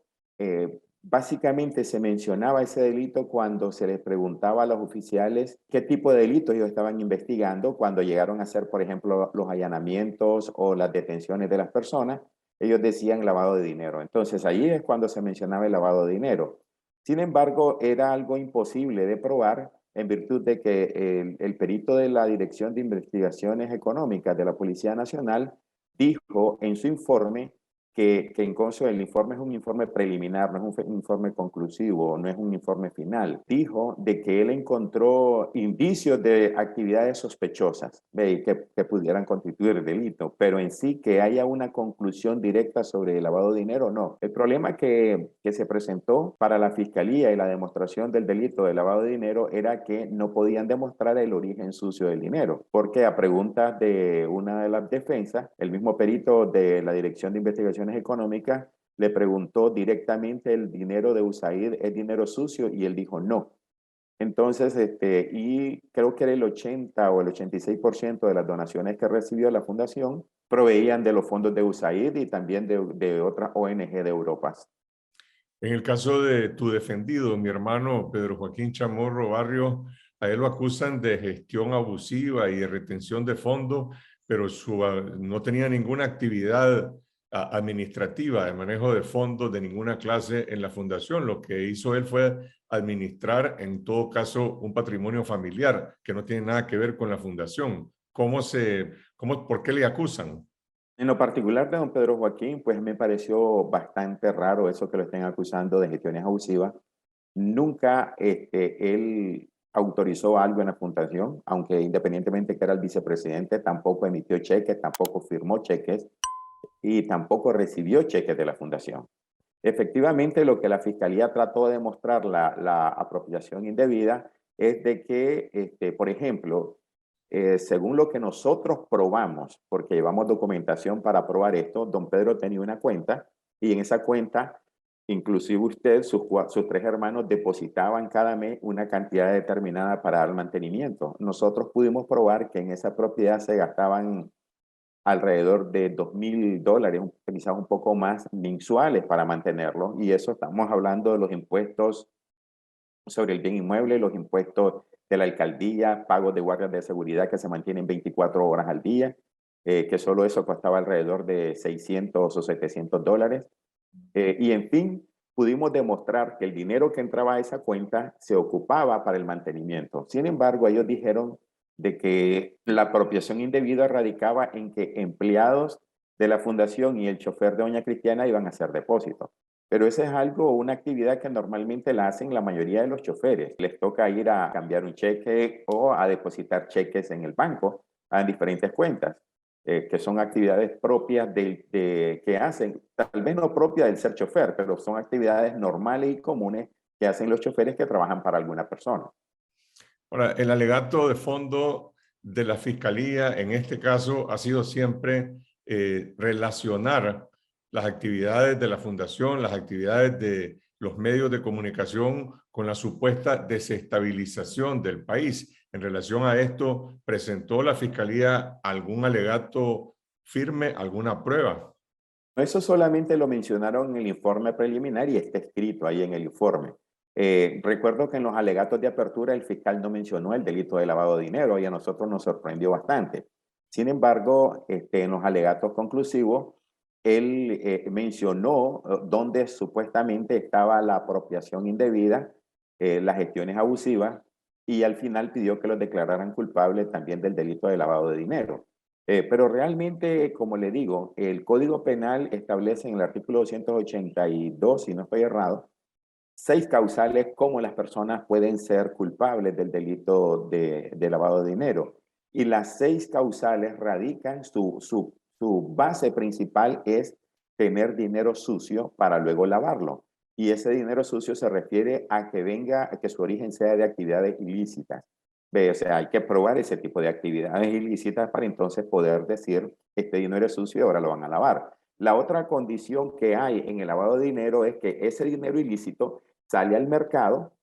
básicamente se mencionaba ese delito cuando se les preguntaba a los oficiales qué tipo de delitos ellos estaban investigando, cuando llegaron a hacer, por ejemplo, los allanamientos o las detenciones de las personas, ellos decían lavado de dinero. Entonces, ahí es cuando se mencionaba el lavado de dinero. Sin embargo, era algo imposible de probar en virtud de que el perito de la Dirección de Investigaciones Económicas de la Policía Nacional dijo en su informe que incluso el informe es un informe preliminar, no es un informe conclusivo, no es un informe final. Dijo de que él encontró indicios de actividades sospechosas que pudieran constituir delito, pero en sí que haya una conclusión directa sobre el lavado de dinero, no. El problema que se presentó para la Fiscalía y la demostración del delito de lavado de dinero era que no podían demostrar el origen sucio del dinero, porque a preguntas de una de las defensas, el mismo perito de la Dirección de Investigaciones Económicas le preguntó directamente: ¿el dinero de USAID es dinero sucio? Y él dijo no. Entonces, y creo que era el 80 o el 86% de las donaciones que recibió la fundación proveían de los fondos de USAID y también de otras ONG de Europa. En el caso de tu defendido, mi hermano Pedro Joaquín Chamorro Barrios, a él lo acusan de gestión abusiva y de retención de fondos, pero no tenía ninguna actividad administrativa de manejo de fondos de ninguna clase en la fundación. Lo que hizo él fue administrar, en todo caso, un patrimonio familiar que no tiene nada que ver con la fundación. ¿Por qué le acusan? En lo particular de don Pedro Joaquín, pues me pareció bastante raro eso que lo estén acusando de gestiones abusivas. Nunca él autorizó algo en la fundación, aunque independientemente que era el vicepresidente, tampoco emitió cheques, tampoco firmó cheques y tampoco recibió cheques de la fundación. Efectivamente, lo que la Fiscalía trató de demostrar, la apropiación indebida, es de que, por ejemplo, según lo que nosotros probamos, porque llevamos documentación para probar esto, don Pedro tenía una cuenta y en esa cuenta, inclusive usted, sus 3 hermanos depositaban cada mes una cantidad determinada para el mantenimiento. Nosotros pudimos probar que en esa propiedad se gastaban alrededor de $2,000, quizás un poco más mensuales para mantenerlo. Y eso estamos hablando de los impuestos sobre el bien inmueble, los impuestos de la alcaldía, pagos de guardias de seguridad que se mantienen 24 horas al día, que solo eso costaba alrededor de $600 o $700. Y en fin, pudimos demostrar que el dinero que entraba a esa cuenta se ocupaba para el mantenimiento. Sin embargo, ellos dijeron de que la apropiación indebida radicaba en que empleados de la fundación y el chofer de doña Cristiana iban a hacer depósitos. Pero eso es una actividad que normalmente la hacen la mayoría de los choferes. Les toca ir a cambiar un cheque o a depositar cheques en el banco a diferentes cuentas, que son actividades propias que hacen, tal vez no propias del ser chofer, pero son actividades normales y comunes que hacen los choferes que trabajan para alguna persona. Ahora, el alegato de fondo de la Fiscalía en este caso ha sido siempre relacionar las actividades de la Fundación, las actividades de los medios de comunicación con la supuesta desestabilización del país. En relación a esto, ¿presentó la Fiscalía algún alegato firme, alguna prueba? Eso solamente lo mencionaron en el informe preliminar y está escrito ahí en el informe. Recuerdo que en los alegatos de apertura el fiscal no mencionó el delito de lavado de dinero y a nosotros nos sorprendió bastante. Sin embargo, en los alegatos conclusivos, él mencionó dónde supuestamente estaba la apropiación indebida, las gestiones abusivas, y al final pidió que los declararan culpables también del delito de lavado de dinero. Pero realmente, como le digo, el Código Penal establece en el artículo 282, si no estoy errado, 6 causales como las personas pueden ser culpables del delito de lavado de dinero. Y las 6 causales radican, su base principal es tener dinero sucio para luego lavarlo. Y ese dinero sucio se refiere a que su origen sea de actividades ilícitas. O sea, hay que probar ese tipo de actividades ilícitas para entonces poder decir, este dinero es sucio y ahora lo van a lavar. La otra condición que hay en el lavado de dinero es que ese dinero ilícito sale al mercado,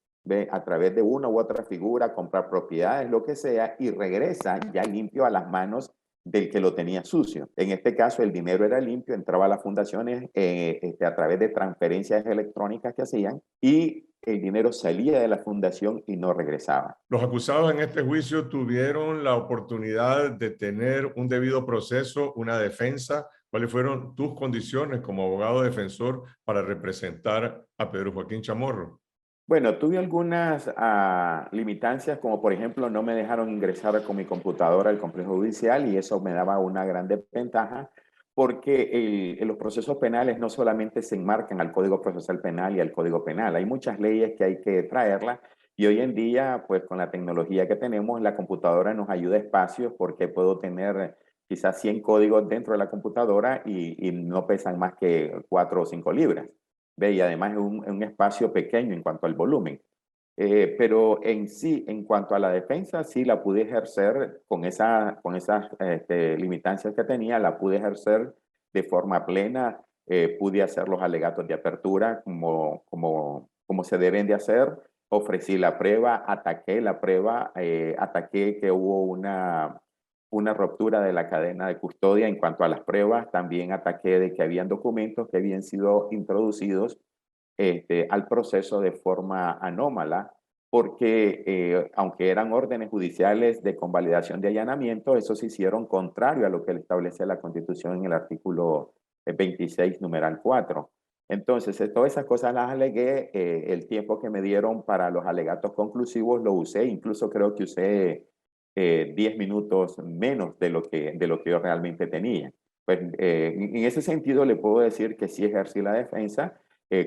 a través de una u otra figura, comprar propiedades, lo que sea, y regresa ya limpio a las manos del que lo tenía sucio. En este caso, el dinero era limpio, entraba a las fundaciones a través de transferencias electrónicas que hacían y el dinero salía de la fundación y no regresaba. Los acusados en este juicio tuvieron la oportunidad de tener un debido proceso, una defensa. ¿Cuáles fueron tus condiciones como abogado defensor para representar a Pedro Joaquín Chamorro? Bueno, tuve algunas limitancias, como por ejemplo no me dejaron ingresar con mi computadora al complejo judicial y eso me daba una gran desventaja porque los procesos penales no solamente se enmarcan al Código Procesal Penal y al Código Penal, hay muchas leyes que hay que traerlas y hoy en día, pues con la tecnología que tenemos, la computadora nos ayuda a espacios porque puedo tener quizás 100 códigos dentro de la computadora y no pesan más que 4 o 5 libras. ¿Ve? Y además es un espacio pequeño en cuanto al volumen. Pero en sí, en cuanto a la defensa, sí la pude ejercer con esas limitancias que tenía, la pude ejercer de forma plena, pude hacer los alegatos de apertura como se deben de hacer ofrecí la prueba, ataqué la prueba, ataqué que hubo una ruptura de la cadena de custodia en cuanto a las pruebas, también ataqué de que habían documentos que habían sido introducidos al proceso de forma anómala, porque aunque eran órdenes judiciales de convalidación de allanamiento, esos se hicieron contrario a lo que establece la Constitución en el artículo 26, numeral 4. Entonces, todas esas cosas las alegué, el tiempo que me dieron para los alegatos conclusivos lo usé, incluso creo que usé 10 minutos menos de lo que yo realmente tenía. Pues en ese sentido le puedo decir que sí ejercí la defensa.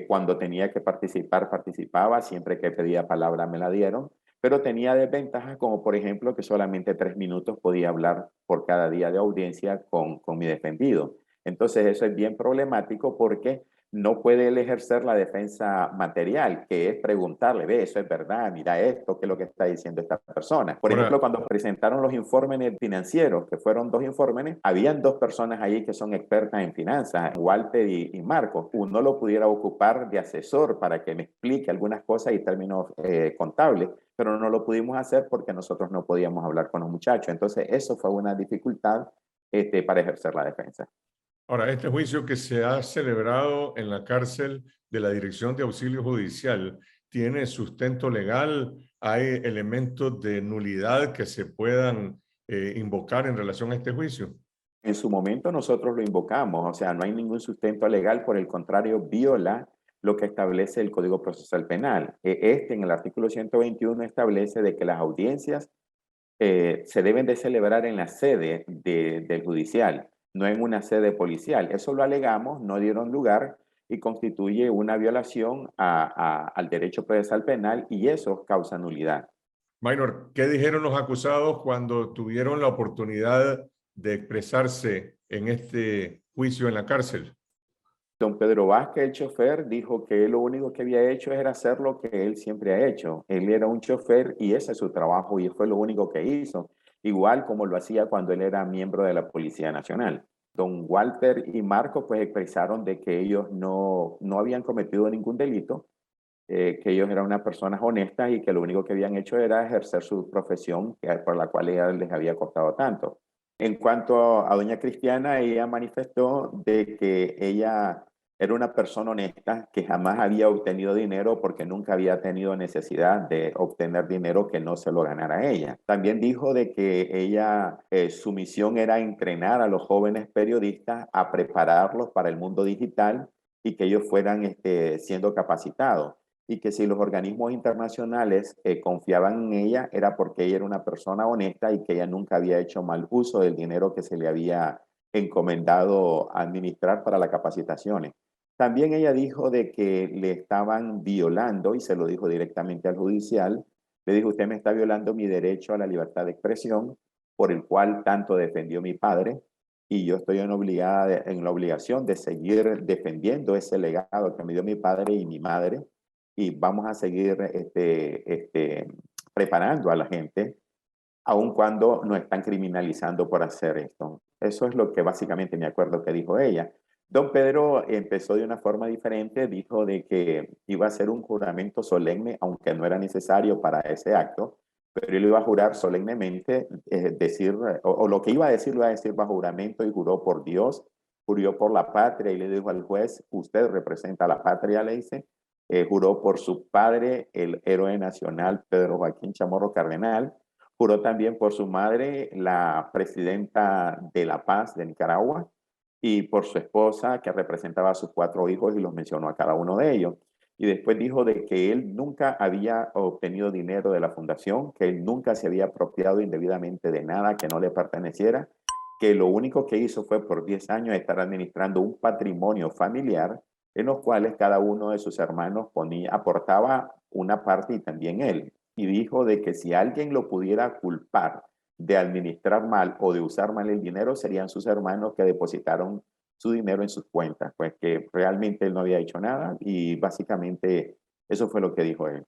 Cuando tenía que participar, participaba, siempre que pedía palabra me la dieron, pero tenía desventajas como por ejemplo que solamente 3 minutos podía hablar por cada día de audiencia con mi defendido. Entonces eso es bien problemático porque no puede él ejercer la defensa material, que es preguntarle, ve, eso es verdad, mira esto, qué es lo que está diciendo esta persona. Por ejemplo, cuando presentaron los informes financieros, que fueron 2 informes, habían 2 personas ahí que son expertas en finanzas, Walter y Marcos. Uno lo pudiera ocupar de asesor para que me explique algunas cosas y términos contables, pero no lo pudimos hacer porque nosotros no podíamos hablar con los muchachos. Entonces, eso fue una dificultad para ejercer la defensa. Ahora, este juicio que se ha celebrado en la cárcel de la Dirección de Auxilio Judicial, ¿tiene sustento legal? ¿Hay elementos de nulidad que se puedan invocar en relación a este juicio? En su momento nosotros lo invocamos, o sea, no hay ningún sustento legal, por el contrario, viola lo que establece el Código Procesal Penal. En el artículo 121 establece de que las audiencias se deben de celebrar en la sede del judicial, no en una sede policial. Eso lo alegamos, no dieron lugar y constituye una violación al derecho procesal penal y eso causa nulidad. Minor, ¿qué dijeron los acusados cuando tuvieron la oportunidad de expresarse en este juicio en la cárcel? Don Pedro Vázquez, el chofer, dijo que él lo único que había hecho era hacer lo que él siempre ha hecho. Él era un chofer y ese es su trabajo y fue lo único que hizo, igual como lo hacía cuando él era miembro de la Policía Nacional. Don Walter y Marco pues expresaron de que ellos no habían cometido ningún delito, que ellos eran unas personas honestas y que lo único que habían hecho era ejercer su profesión por la cual ella les había costado tanto. En cuanto a doña Cristiana, ella manifestó de que ella era una persona honesta, que jamás había obtenido dinero porque nunca había tenido necesidad de obtener dinero que no se lo ganara ella. También dijo de que ella, su misión era entrenar a los jóvenes periodistas a prepararlos para el mundo digital y que ellos fueran siendo capacitados. Y que si los organismos internacionales confiaban en ella era porque ella era una persona honesta y que ella nunca había hecho mal uso del dinero que se le había encomendado administrar para las capacitaciones. También ella dijo de que le estaban violando, y se lo dijo directamente al judicial, le dijo, usted me está violando mi derecho a la libertad de expresión, por el cual tanto defendió mi padre, y yo estoy en la obligación de seguir defendiendo ese legado que me dio mi padre y mi madre, y vamos a seguir preparando a la gente, aun cuando nos están criminalizando por hacer esto. Eso es lo que básicamente me acuerdo que dijo ella. Don Pedro empezó de una forma diferente, dijo de que iba a hacer un juramento solemne, aunque no era necesario para ese acto, pero él iba a jurar solemnemente, o lo que iba a decir lo iba a decir bajo juramento y juró por Dios, juró por la patria y le dijo al juez, usted representa a la patria, le dice, juró por su padre, el héroe nacional Pedro Joaquín Chamorro Cardenal, juró también por su madre, la presidenta de La Paz de Nicaragua, y por su esposa, que representaba a sus 4 hijos y los mencionó a cada uno de ellos. Y después dijo de que él nunca había obtenido dinero de la fundación, que él nunca se había apropiado indebidamente de nada que no le perteneciera, que lo único que hizo fue por 10 años estar administrando un patrimonio familiar en los cuales cada uno de sus hermanos aportaba una parte y también él. Y dijo de que si alguien lo pudiera culpar de administrar mal o de usar mal el dinero, serían sus hermanos que depositaron su dinero en sus cuentas, pues que realmente él no había hecho nada y básicamente eso fue lo que dijo él.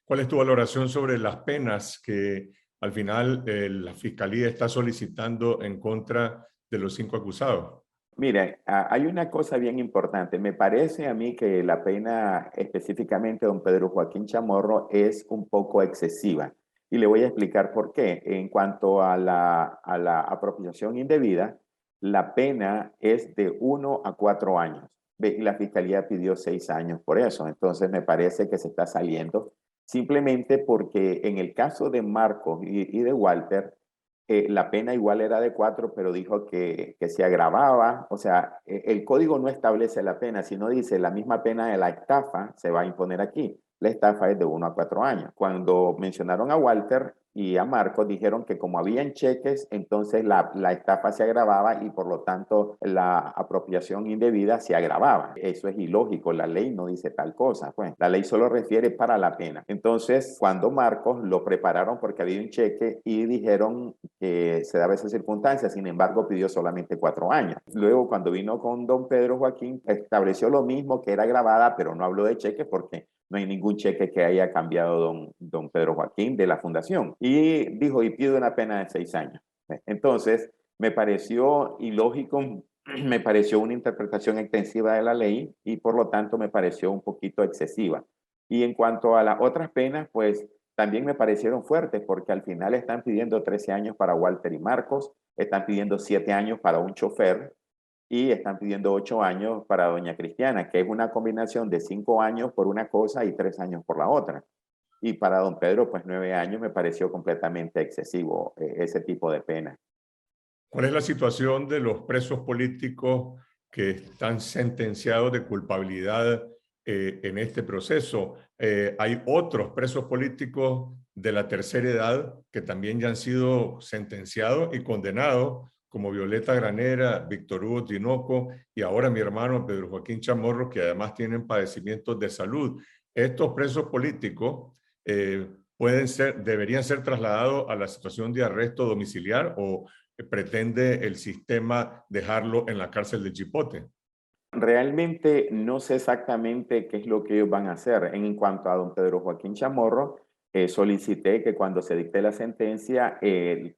¿Cuál es tu valoración sobre las penas que al final la Fiscalía está solicitando en contra de los 5 acusados? Mira, hay una cosa bien importante. Me parece a mí que la pena específicamente de don Pedro Joaquín Chamorro es un poco excesiva. Y le voy a explicar por qué. En cuanto a la apropiación indebida, la pena es de 1 a 4 años. Y la fiscalía pidió 6 años por eso. Entonces me parece que se está saliendo simplemente porque en el caso de Marcos y de Walter, la pena igual era de 4, pero dijo que se agravaba. O sea, el código no establece la pena, sino dice la misma pena de la estafa se va a imponer aquí. La estafa es de 1 a 4 años. Cuando mencionaron a Walter y a Marcos, dijeron que como habían cheques, entonces la estafa se agravaba y por lo tanto la apropiación indebida se agravaba. Eso es ilógico, la ley no dice tal cosa. Pues la ley solo refiere para la pena. Entonces, cuando Marcos lo prepararon porque había un cheque y dijeron que se daba esa circunstancia, sin embargo pidió solamente 4 años. Luego cuando vino con don Pedro Joaquín estableció lo mismo, que era agravada, pero no habló de cheques porque no hay ningún cheque que haya cambiado don Pedro Joaquín de la fundación. Y dijo, y pido una pena de 6 años. Entonces me pareció ilógico, me pareció una interpretación extensiva de la ley y por lo tanto me pareció un poquito excesiva. Y en cuanto a las otras penas, pues también me parecieron fuertes porque al final están pidiendo 13 años para Walter y Marcos, están pidiendo 7 años para un chofer y están pidiendo 8 años para doña Cristiana, que es una combinación de 5 años por una cosa y 3 años por la otra. Y para don Pedro, pues 9 años me pareció completamente excesivo ese tipo de pena. ¿Cuál es la situación de los presos políticos que están sentenciados de culpabilidad en este proceso? Hay otros presos políticos de la tercera edad que también ya han sido sentenciados y condenados, como Violeta Granera, Víctor Hugo Tinoco y ahora mi hermano Pedro Joaquín Chamorro, que además tienen padecimientos de salud. Estos presos políticos deberían ser trasladados a la situación de arresto domiciliar o pretende el sistema dejarlo en la cárcel de Chipote. Realmente no sé exactamente qué es lo que ellos van a hacer. En cuanto a don Pedro Joaquín Chamorro, solicité que cuando se dicte la sentencia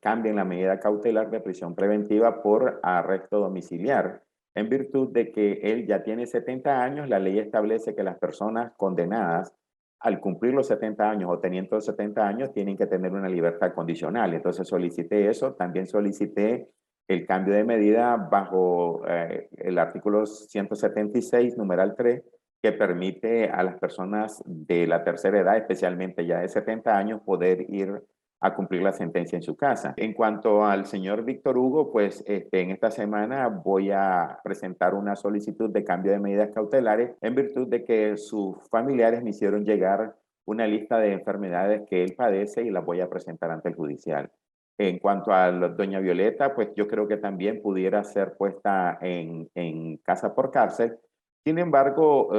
cambien la medida cautelar de prisión preventiva por arresto domiciliar, en virtud de que él ya tiene 70 años. La ley establece que las personas condenadas al cumplir los 70 años o teniendo los 70 años tienen que tener una libertad condicional. Entonces solicité eso, también solicité el cambio de medida bajo el artículo 176, numeral 3, que permite a las personas de la tercera edad, especialmente ya de 70 años, poder ir a cumplir la sentencia en su casa. En cuanto al señor Víctor Hugo, pues en esta semana voy a presentar una solicitud de cambio de medidas cautelares en virtud de que sus familiares me hicieron llegar una lista de enfermedades que él padece y las voy a presentar ante el judicial. En cuanto a doña Violeta, pues yo creo que también pudiera ser puesta en casa por cárcel. Sin embargo,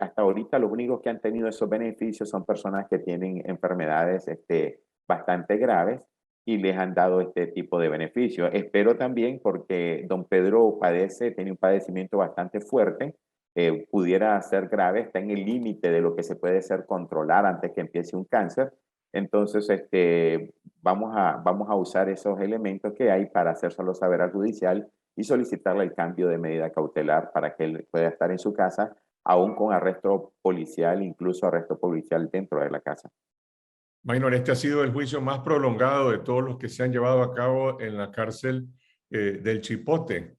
hasta ahorita los únicos que han tenido esos beneficios son personas que tienen enfermedades bastante graves y les han dado este tipo de beneficios. Espero también, porque don Pedro tiene un padecimiento bastante fuerte, pudiera ser grave, está en el límite de lo que se puede controlar antes que empiece un cáncer. Entonces, vamos a usar esos elementos que hay para hacérselo saber al judicial y solicitarle el cambio de medida cautelar para que él pueda estar en su casa, aún con arresto policial, incluso arresto policial dentro de la casa. Maynor, este ha sido el juicio más prolongado de todos los que se han llevado a cabo en la cárcel del Chipote.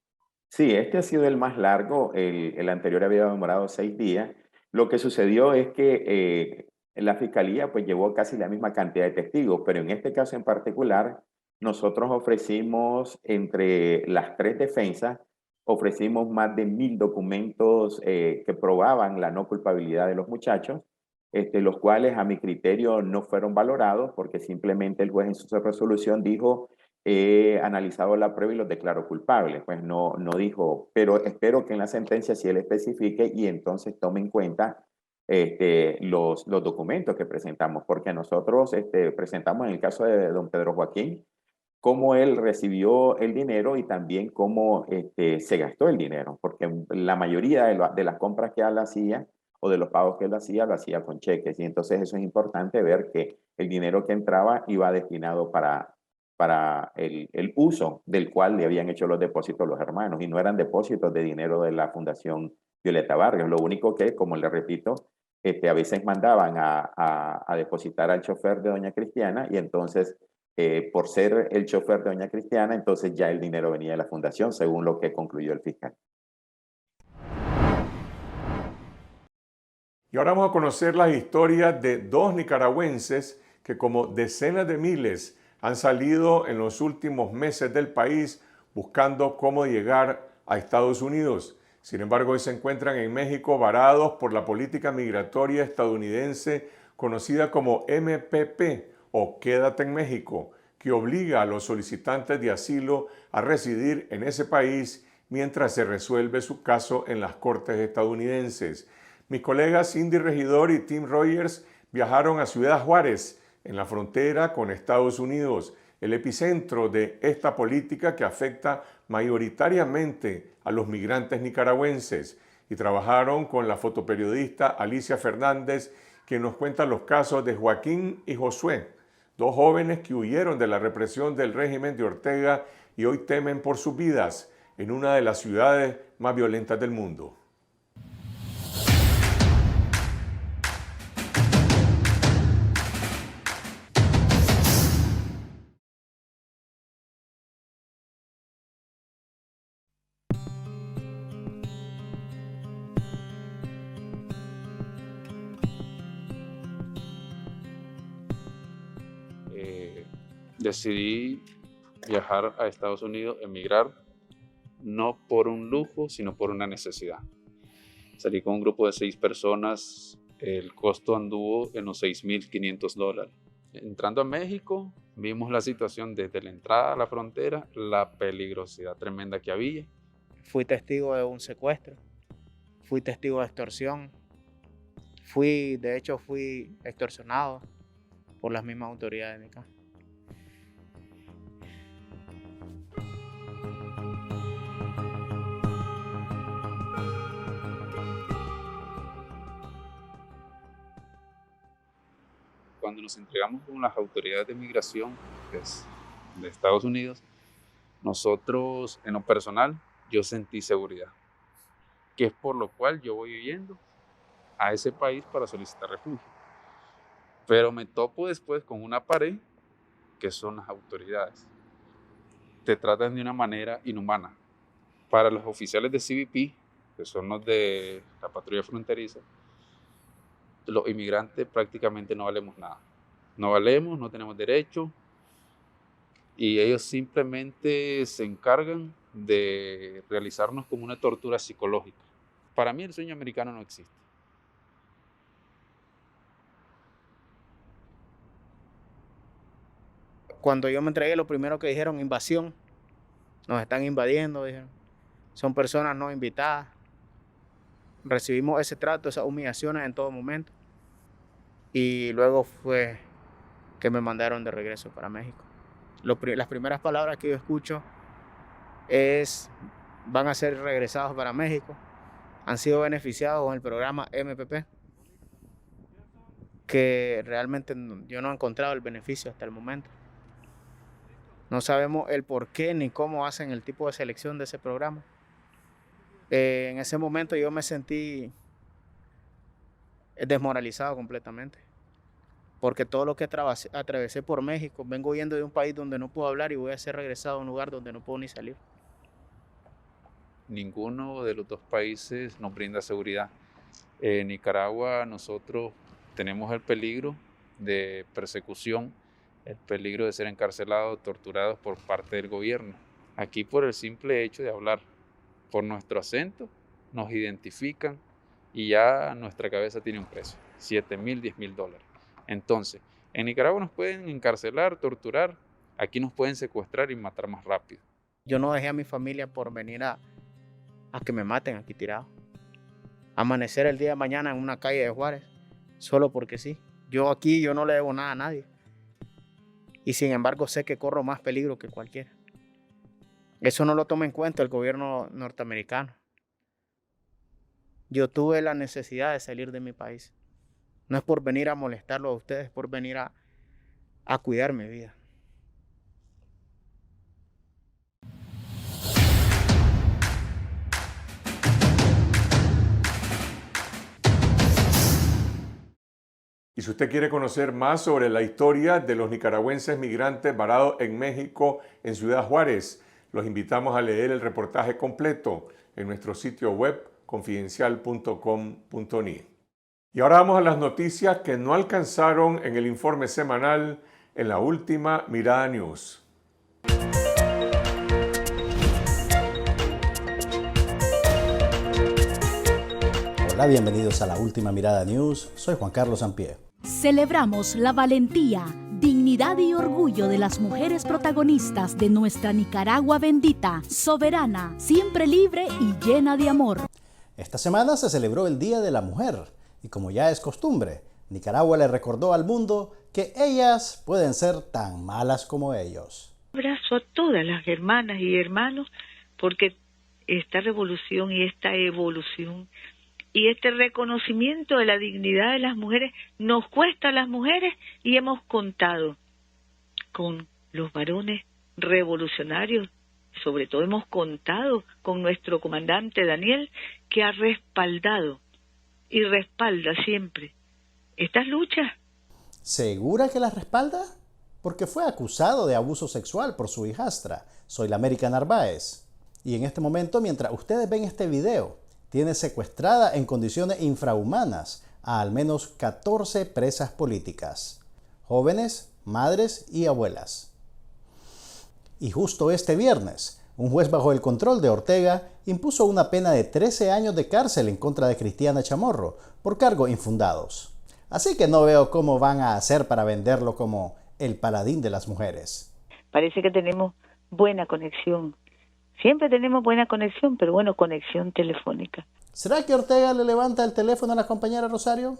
Sí, este ha sido el más largo. El anterior había demorado 6 días. Lo que sucedió es que la fiscalía pues llevó casi la misma cantidad de testigos, pero en este caso en particular, nosotros ofrecimos, entre las 3 defensas, ofrecimos más de 1000 documentos que probaban la no culpabilidad de los muchachos, los cuales a mi criterio no fueron valorados porque simplemente el juez en su resolución dijo: he analizado la prueba y los declaro culpables. Pues no dijo, pero espero que en la sentencia sí él especifique y entonces tome en cuenta los documentos que presentamos, porque nosotros presentamos en el caso de don Pedro Joaquín cómo él recibió el dinero y también cómo se gastó el dinero, porque la mayoría de las compras que él hacía o de los pagos que él hacía, lo hacía con cheques. Y entonces eso es importante ver que el dinero que entraba iba destinado para para el uso del cual le habían hecho los depósitos los hermanos, y no eran depósitos de dinero de la Fundación Violeta Barrios. Lo único que, como le repito, a veces mandaban a depositar al chofer de doña Cristiana, y entonces, por ser el chofer de doña Cristiana, entonces ya el dinero venía de la fundación, según lo que concluyó el fiscal. Y ahora vamos a conocer las historias de dos nicaragüenses que, como decenas de miles, han salido en los últimos meses del país buscando cómo llegar a Estados Unidos. Sin embargo, hoy se encuentran en México varados por la política migratoria estadounidense conocida como MPP o Quédate en México, que obliga a los solicitantes de asilo a residir en ese país mientras se resuelve su caso en las cortes estadounidenses. Mis colegas Cindy Regidor y Tim Rogers viajaron a Ciudad Juárez, en la frontera con Estados Unidos, el epicentro de esta política que afecta mayoritariamente a los migrantes nicaragüenses, y trabajaron con la fotoperiodista Alicia Fernández, quien nos cuenta los casos de Joaquín y Josué, dos jóvenes que huyeron de la represión del régimen de Ortega y hoy temen por sus vidas en una de las ciudades más violentas del mundo. Decidí viajar a Estados Unidos, emigrar, no por un lujo, sino por una necesidad. Salí con un grupo de 6 personas, el costo anduvo en los $6,500. Entrando a México, vimos la situación desde la entrada a la frontera, la peligrosidad tremenda que había. Fui testigo de un secuestro, fui testigo de extorsión, fui extorsionado por las mismas autoridades de acá. Cuando nos entregamos con las autoridades de migración de Estados Unidos, nosotros, en lo personal, yo sentí seguridad, que es por lo cual yo voy huyendo a ese país para solicitar refugio. Pero me topo después con una pared que son las autoridades. Te tratan de una manera inhumana. Para los oficiales de CBP, que son los de la patrulla fronteriza, los inmigrantes prácticamente no valemos nada. No valemos, no tenemos derecho, y ellos simplemente se encargan de realizarnos como una tortura psicológica. Para mí el sueño americano no existe. Cuando yo me entregué, lo primero que dijeron, invasión. Nos están invadiendo, dijeron. Son personas no invitadas. Recibimos ese trato, esas humillaciones en todo momento. Y luego fue que me mandaron de regreso para México. Las primeras palabras que yo escucho es, van a ser regresados para México. Han sido beneficiados con el programa MPP, que realmente yo no he encontrado el beneficio hasta el momento. No sabemos el por qué ni cómo hacen el tipo de selección de ese programa. En ese momento yo me sentí desmoralizado completamente, porque todo lo que atravesé por México, vengo huyendo de un país donde no puedo hablar y voy a ser regresado a un lugar donde no puedo ni salir. Ninguno de los dos países nos brinda seguridad. En Nicaragua nosotros tenemos el peligro de persecución, el peligro de ser encarcelados, torturados por parte del gobierno. Aquí, por el simple hecho de hablar, por nuestro acento, nos identifican y ya nuestra cabeza tiene un precio, $7,000, $10,000. Entonces, en Nicaragua nos pueden encarcelar, torturar, aquí nos pueden secuestrar y matar más rápido. Yo no dejé a mi familia por venir a que me maten aquí tirado. Amanecer el día de mañana en una calle de Juárez, solo porque sí. Yo no le debo nada a nadie. Y sin embargo sé que corro más peligro que cualquiera. Eso no lo toma en cuenta el gobierno norteamericano. Yo tuve la necesidad de salir de mi país. No es por venir a molestarlo a ustedes, es por venir a cuidar mi vida. Y si usted quiere conocer más sobre la historia de los nicaragüenses migrantes varados en México, en Ciudad Juárez, los invitamos a leer el reportaje completo en nuestro sitio web confidencial.com.ni. Y ahora vamos a las noticias que no alcanzaron en el informe semanal en la última Mirada News. Hola, bienvenidos a la última Mirada News. Soy Juan Carlos Sampié. Celebramos la valentía, dignidad y orgullo de las mujeres protagonistas de nuestra Nicaragua bendita, soberana, siempre libre y llena de amor. Esta semana se celebró el Día de la Mujer y como ya es costumbre, Nicaragua le recordó al mundo que ellas pueden ser tan malas como ellos. Un abrazo a todas las hermanas y hermanos porque esta revolución y esta evolución y este reconocimiento de la dignidad de las mujeres nos cuesta a las mujeres y hemos contado con los varones revolucionarios, sobre todo hemos contado con nuestro comandante Daniel, que ha respaldado y respalda siempre estas luchas. ¿Segura que las respalda? Porque fue acusado de abuso sexual por su hijastra, Zoilamérica Narváez. Y en este momento, mientras ustedes ven este video, tiene secuestrada en condiciones infrahumanas a al menos 14 presas políticas, jóvenes, madres y abuelas. Y justo este viernes, un juez bajo el control de Ortega impuso una pena de 13 años de cárcel en contra de Cristiana Chamorro por cargos infundados. Así que no veo cómo van a hacer para venderlo como el paladín de las mujeres. Parece que tenemos buena conexión. Siempre tenemos buena conexión, pero bueno, conexión telefónica. ¿Será que Ortega le levanta el teléfono a la compañera Rosario?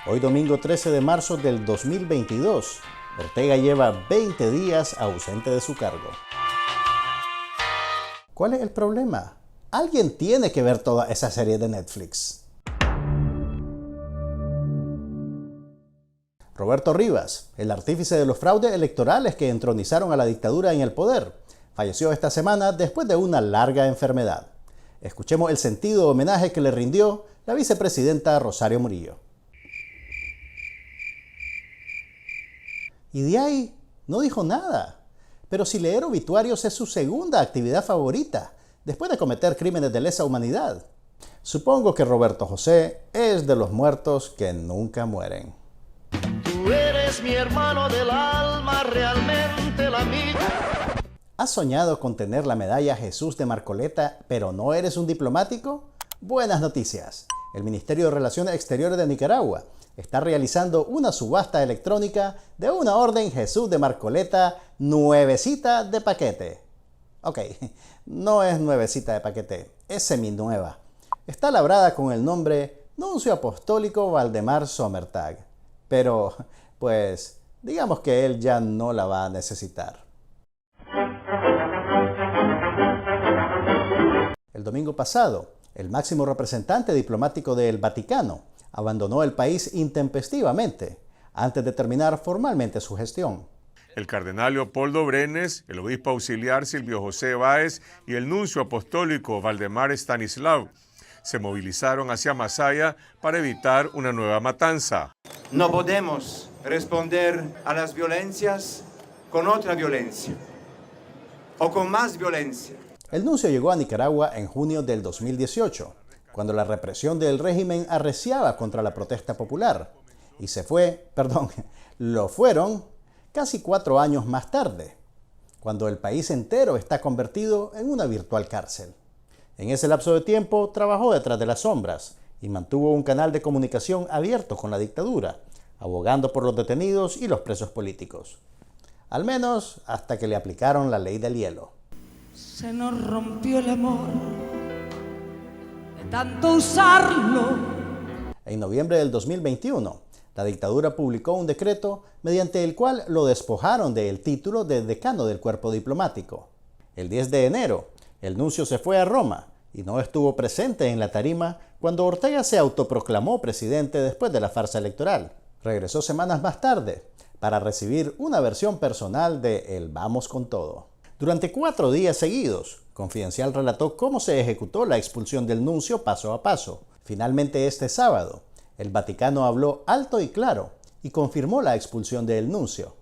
Hoy domingo 13 de marzo del 2022, Ortega lleva 20 días ausente de su cargo. ¿Cuál es el problema? Alguien tiene que ver toda esa serie de Netflix. Roberto Rivas, el artífice de los fraudes electorales que entronizaron a la dictadura en el poder, falleció esta semana después de una larga enfermedad. Escuchemos el sentido homenaje que le rindió la vicepresidenta Rosario Murillo. Y de ahí no dijo nada. Pero si leer obituarios es su segunda actividad favorita, después de cometer crímenes de lesa humanidad. Supongo que Roberto José es de los muertos que nunca mueren. Tú eres mi hermano del alma, realmente el amigo. ¿Has soñado con tener la medalla Jesús de Marcoleta, pero no eres un diplomático? Buenas noticias. El Ministerio de Relaciones Exteriores de Nicaragua está realizando una subasta electrónica de una orden Jesús de Marcoleta nuevecita de paquete. Ok, no es nuevecita de paquete, es seminueva. Está labrada con el nombre Nuncio Apostólico Valdemar Sommertag. Pero, pues, digamos que él ya no la va a necesitar. El domingo pasado, el máximo representante diplomático del Vaticano abandonó el país intempestivamente antes de terminar formalmente su gestión. El cardenal Leopoldo Brenes, el obispo auxiliar Silvio José Báez y el nuncio apostólico Valdemar Stanislav se movilizaron hacia Masaya para evitar una nueva matanza. No podemos responder a las violencias con otra violencia o con más violencia. El nuncio llegó a Nicaragua en junio del 2018, cuando la represión del régimen arreciaba contra la protesta popular, y lo fueron casi 4 años más tarde, cuando el país entero está convertido en una virtual cárcel. En ese lapso de tiempo trabajó detrás de las sombras y mantuvo un canal de comunicación abierto con la dictadura, abogando por los detenidos y los presos políticos. Al menos hasta que le aplicaron la ley del hielo. Se nos rompió el amor de tanto usarlo. En noviembre del 2021, la dictadura publicó un decreto mediante el cual lo despojaron del título de decano del cuerpo diplomático. El 10 de enero, el nuncio se fue a Roma y no estuvo presente en la tarima cuando Ortega se autoproclamó presidente después de la farsa electoral. Regresó semanas más tarde para recibir una versión personal de El Vamos con Todo. Durante 4 días seguidos, Confidencial relató cómo se ejecutó la expulsión del nuncio paso a paso. Finalmente, este sábado, el Vaticano habló alto y claro y confirmó la expulsión del nuncio.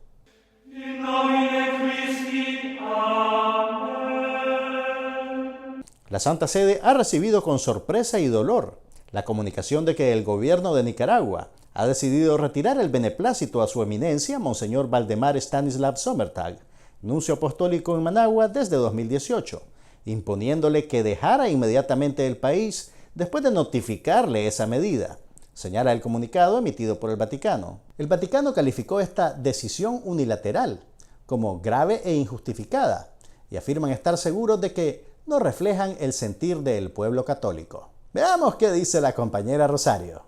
La Santa Sede ha recibido con sorpresa y dolor la comunicación de que el gobierno de Nicaragua ha decidido retirar el beneplácito a su eminencia, Monseñor Valdemar Stanislav Sommertag, nuncio apostólico en Managua desde 2018, imponiéndole que dejara inmediatamente el país después de notificarle esa medida, señala el comunicado emitido por el Vaticano. El Vaticano calificó esta decisión unilateral como grave e injustificada y afirman estar seguros de que no reflejan el sentir del pueblo católico. Veamos qué dice la compañera Rosario.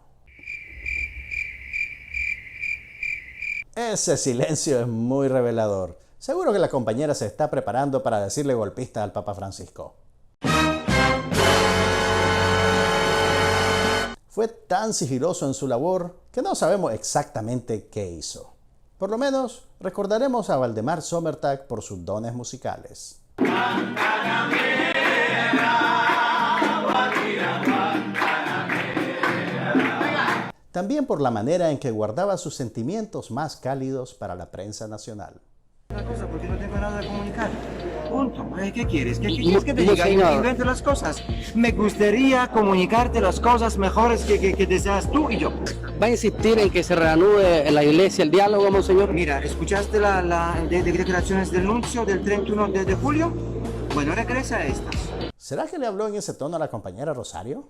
Ese silencio es muy revelador. Seguro que la compañera se está preparando para decirle golpista al Papa Francisco. Fue tan sigiloso en su labor que no sabemos exactamente qué hizo. Por lo menos recordaremos a Valdemar Sommertag por sus dones musicales. También por la manera en que guardaba sus sentimientos más cálidos para la prensa nacional. Una cosa, porque no tengo nada que comunicar. Punto. ¿Qué quieres? ¿Qué quieres que te diga? Invento las cosas. Me gustaría comunicarte las cosas mejores que deseas tú y yo. ¿Va a insistir en que se reanude en la iglesia el diálogo, monseñor? Mira, ¿escuchaste las declaraciones del nuncio del 31 de julio? Bueno, regresa a estas. ¿Será que le habló en ese tono a la compañera Rosario?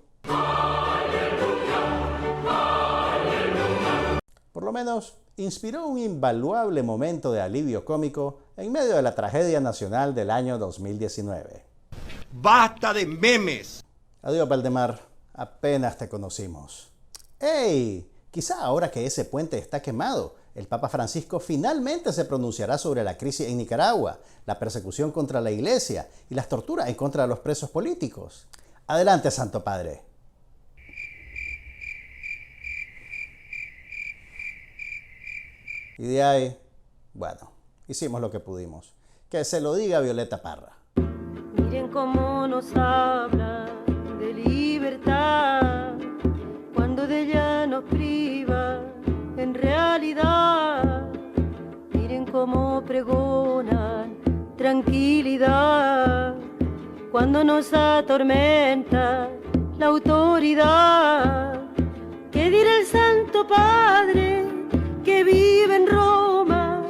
Por lo menos, inspiró un invaluable momento de alivio cómico en medio de la tragedia nacional del año 2019. ¡Basta de memes! Adiós, Valdemar. Apenas te conocimos. ¡Ey! Quizá ahora que ese puente está quemado, el Papa Francisco finalmente se pronunciará sobre la crisis en Nicaragua, la persecución contra la Iglesia y las torturas en contra de los presos políticos. Adelante, Santo Padre. Y de ahí, bueno, hicimos lo que pudimos. Que se lo diga Violeta Parra. Miren cómo nos habla de libertad, cuando de ella nos priva en realidad. Miren cómo pregonan tranquilidad, cuando nos atormenta la autoridad. ¿Qué dirá el Santo Padre que vive en Roma,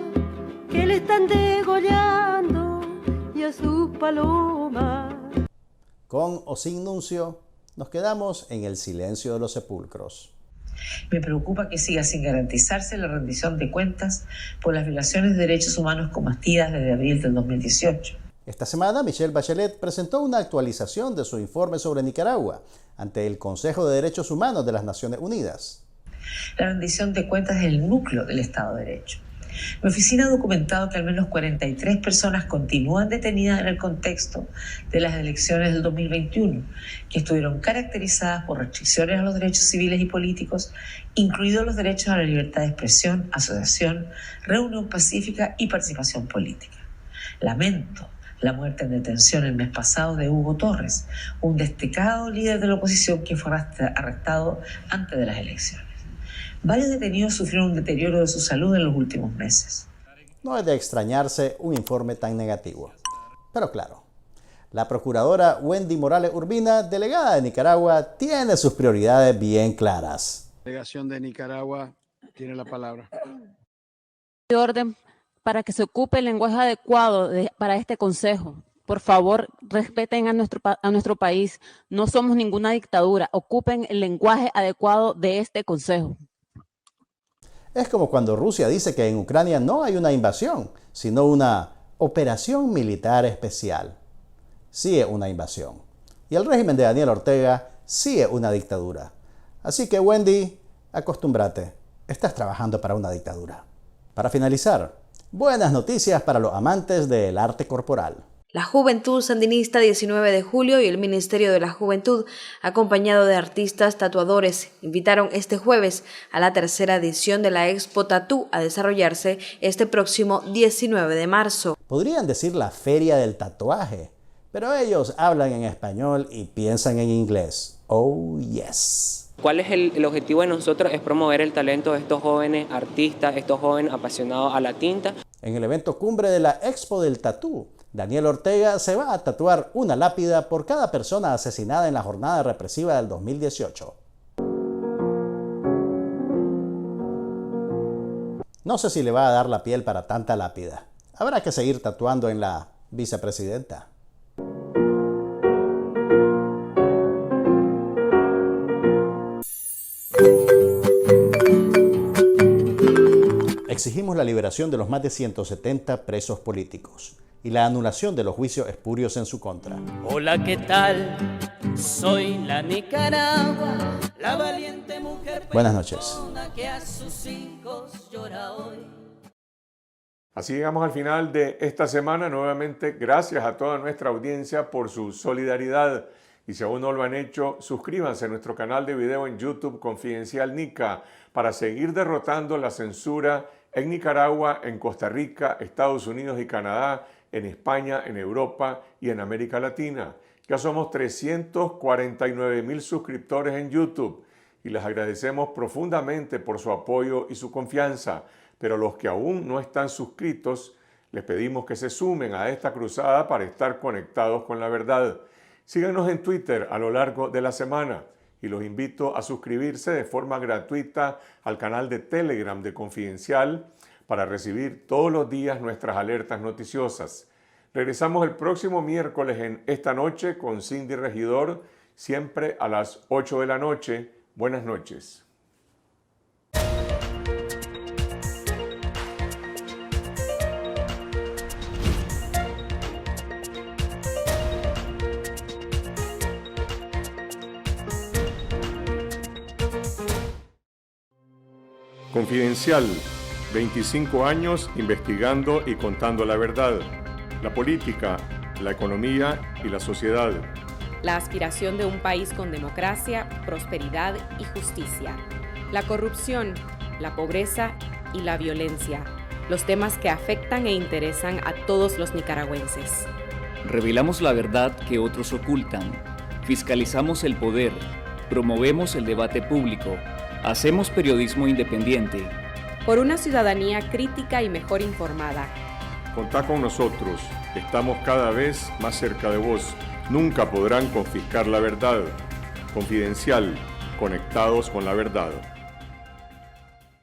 que le están degollando y a sus palomas? Con o sin nuncio, nos quedamos en el silencio de los sepulcros. Me preocupa que siga sin garantizarse la rendición de cuentas por las violaciones de derechos humanos cometidas desde abril del 2018. Esta semana, Michelle Bachelet presentó una actualización de su informe sobre Nicaragua ante el Consejo de Derechos Humanos de las Naciones Unidas. La rendición de cuentas es el núcleo del Estado de Derecho. Mi oficina ha documentado que al menos 43 personas continúan detenidas en el contexto de las elecciones del 2021, que estuvieron caracterizadas por restricciones a los derechos civiles y políticos, incluidos los derechos a la libertad de expresión, asociación, reunión pacífica y participación política. Lamento la muerte en detención el mes pasado de Hugo Torres, un destacado líder de la oposición que fue arrestado antes de las elecciones. Varios detenidos sufrieron un deterioro de su salud en los últimos meses. No es de extrañarse un informe tan negativo. Pero claro, la procuradora Wendy Morales Urbina, delegada de Nicaragua, tiene sus prioridades bien claras. La delegación de Nicaragua tiene la palabra. De orden para que se ocupe el lenguaje adecuado para este consejo. Por favor, respeten a nuestro país. No somos ninguna dictadura. Ocupen el lenguaje adecuado de este consejo. Es como cuando Rusia dice que en Ucrania no hay una invasión, sino una operación militar especial. Sí es una invasión. Y el régimen de Daniel Ortega sí es una dictadura. Así que, Wendy, acostúmbrate. Estás trabajando para una dictadura. Para finalizar, buenas noticias para los amantes del arte corporal. La Juventud Sandinista 19 de julio y el Ministerio de la Juventud, acompañado de artistas tatuadores, invitaron este jueves a la tercera edición de la Expo Tatú a desarrollarse este próximo 19 de marzo. Podrían decir la Feria del Tatuaje, Pero ellos hablan en español y piensan en inglés. Oh, yes. ¿Cuál es el objetivo de nosotros? Es promover el talento de estos jóvenes artistas, estos jóvenes apasionados a la tinta. En el evento cumbre de la Expo del Tatú, Daniel Ortega se va a tatuar una lápida por cada persona asesinada en la jornada represiva del 2018. No sé si le va a dar la piel para tanta lápida. Habrá que seguir tatuando en la vicepresidenta. Exigimos la liberación de los más de 170 presos políticos y la anulación de los juicios espurios en su contra. Hola, ¿qué tal? Soy la Nicaragua, la valiente mujer. Buenas noches. Que a sus hijos llora hoy. Así llegamos al final de esta semana. Nuevamente, gracias a toda nuestra audiencia por su solidaridad. Y si aún no lo han hecho, suscríbanse a nuestro canal de video en YouTube Confidencial Nica para seguir derrotando la censura en Nicaragua, en Costa Rica, Estados Unidos y Canadá, en España, en Europa y en América Latina. Ya somos 349,000 suscriptores en YouTube y les agradecemos profundamente por su apoyo y su confianza. Pero los que aún no están suscritos, les pedimos que se sumen a esta cruzada para estar conectados con la verdad. Síganos en Twitter a lo largo de la semana y los invito a suscribirse de forma gratuita al canal de Telegram de Confidencial para recibir todos los días nuestras alertas noticiosas. Regresamos el próximo miércoles en Esta Noche con Cindy Regidor, siempre a las 8 de la noche. Buenas noches. Confidencial, 25 años investigando y contando la verdad, la política, la economía y la sociedad. La aspiración de un país con democracia, prosperidad y justicia. La corrupción, la pobreza y la violencia. Los temas que afectan e interesan a todos los nicaragüenses. Revelamos la verdad que otros ocultan. Fiscalizamos el poder. Promovemos el debate público. Hacemos periodismo independiente. Por una ciudadanía crítica y mejor informada. Contá con nosotros. Estamos cada vez más cerca de vos. Nunca podrán confiscar la verdad. Confidencial. Conectados con la verdad.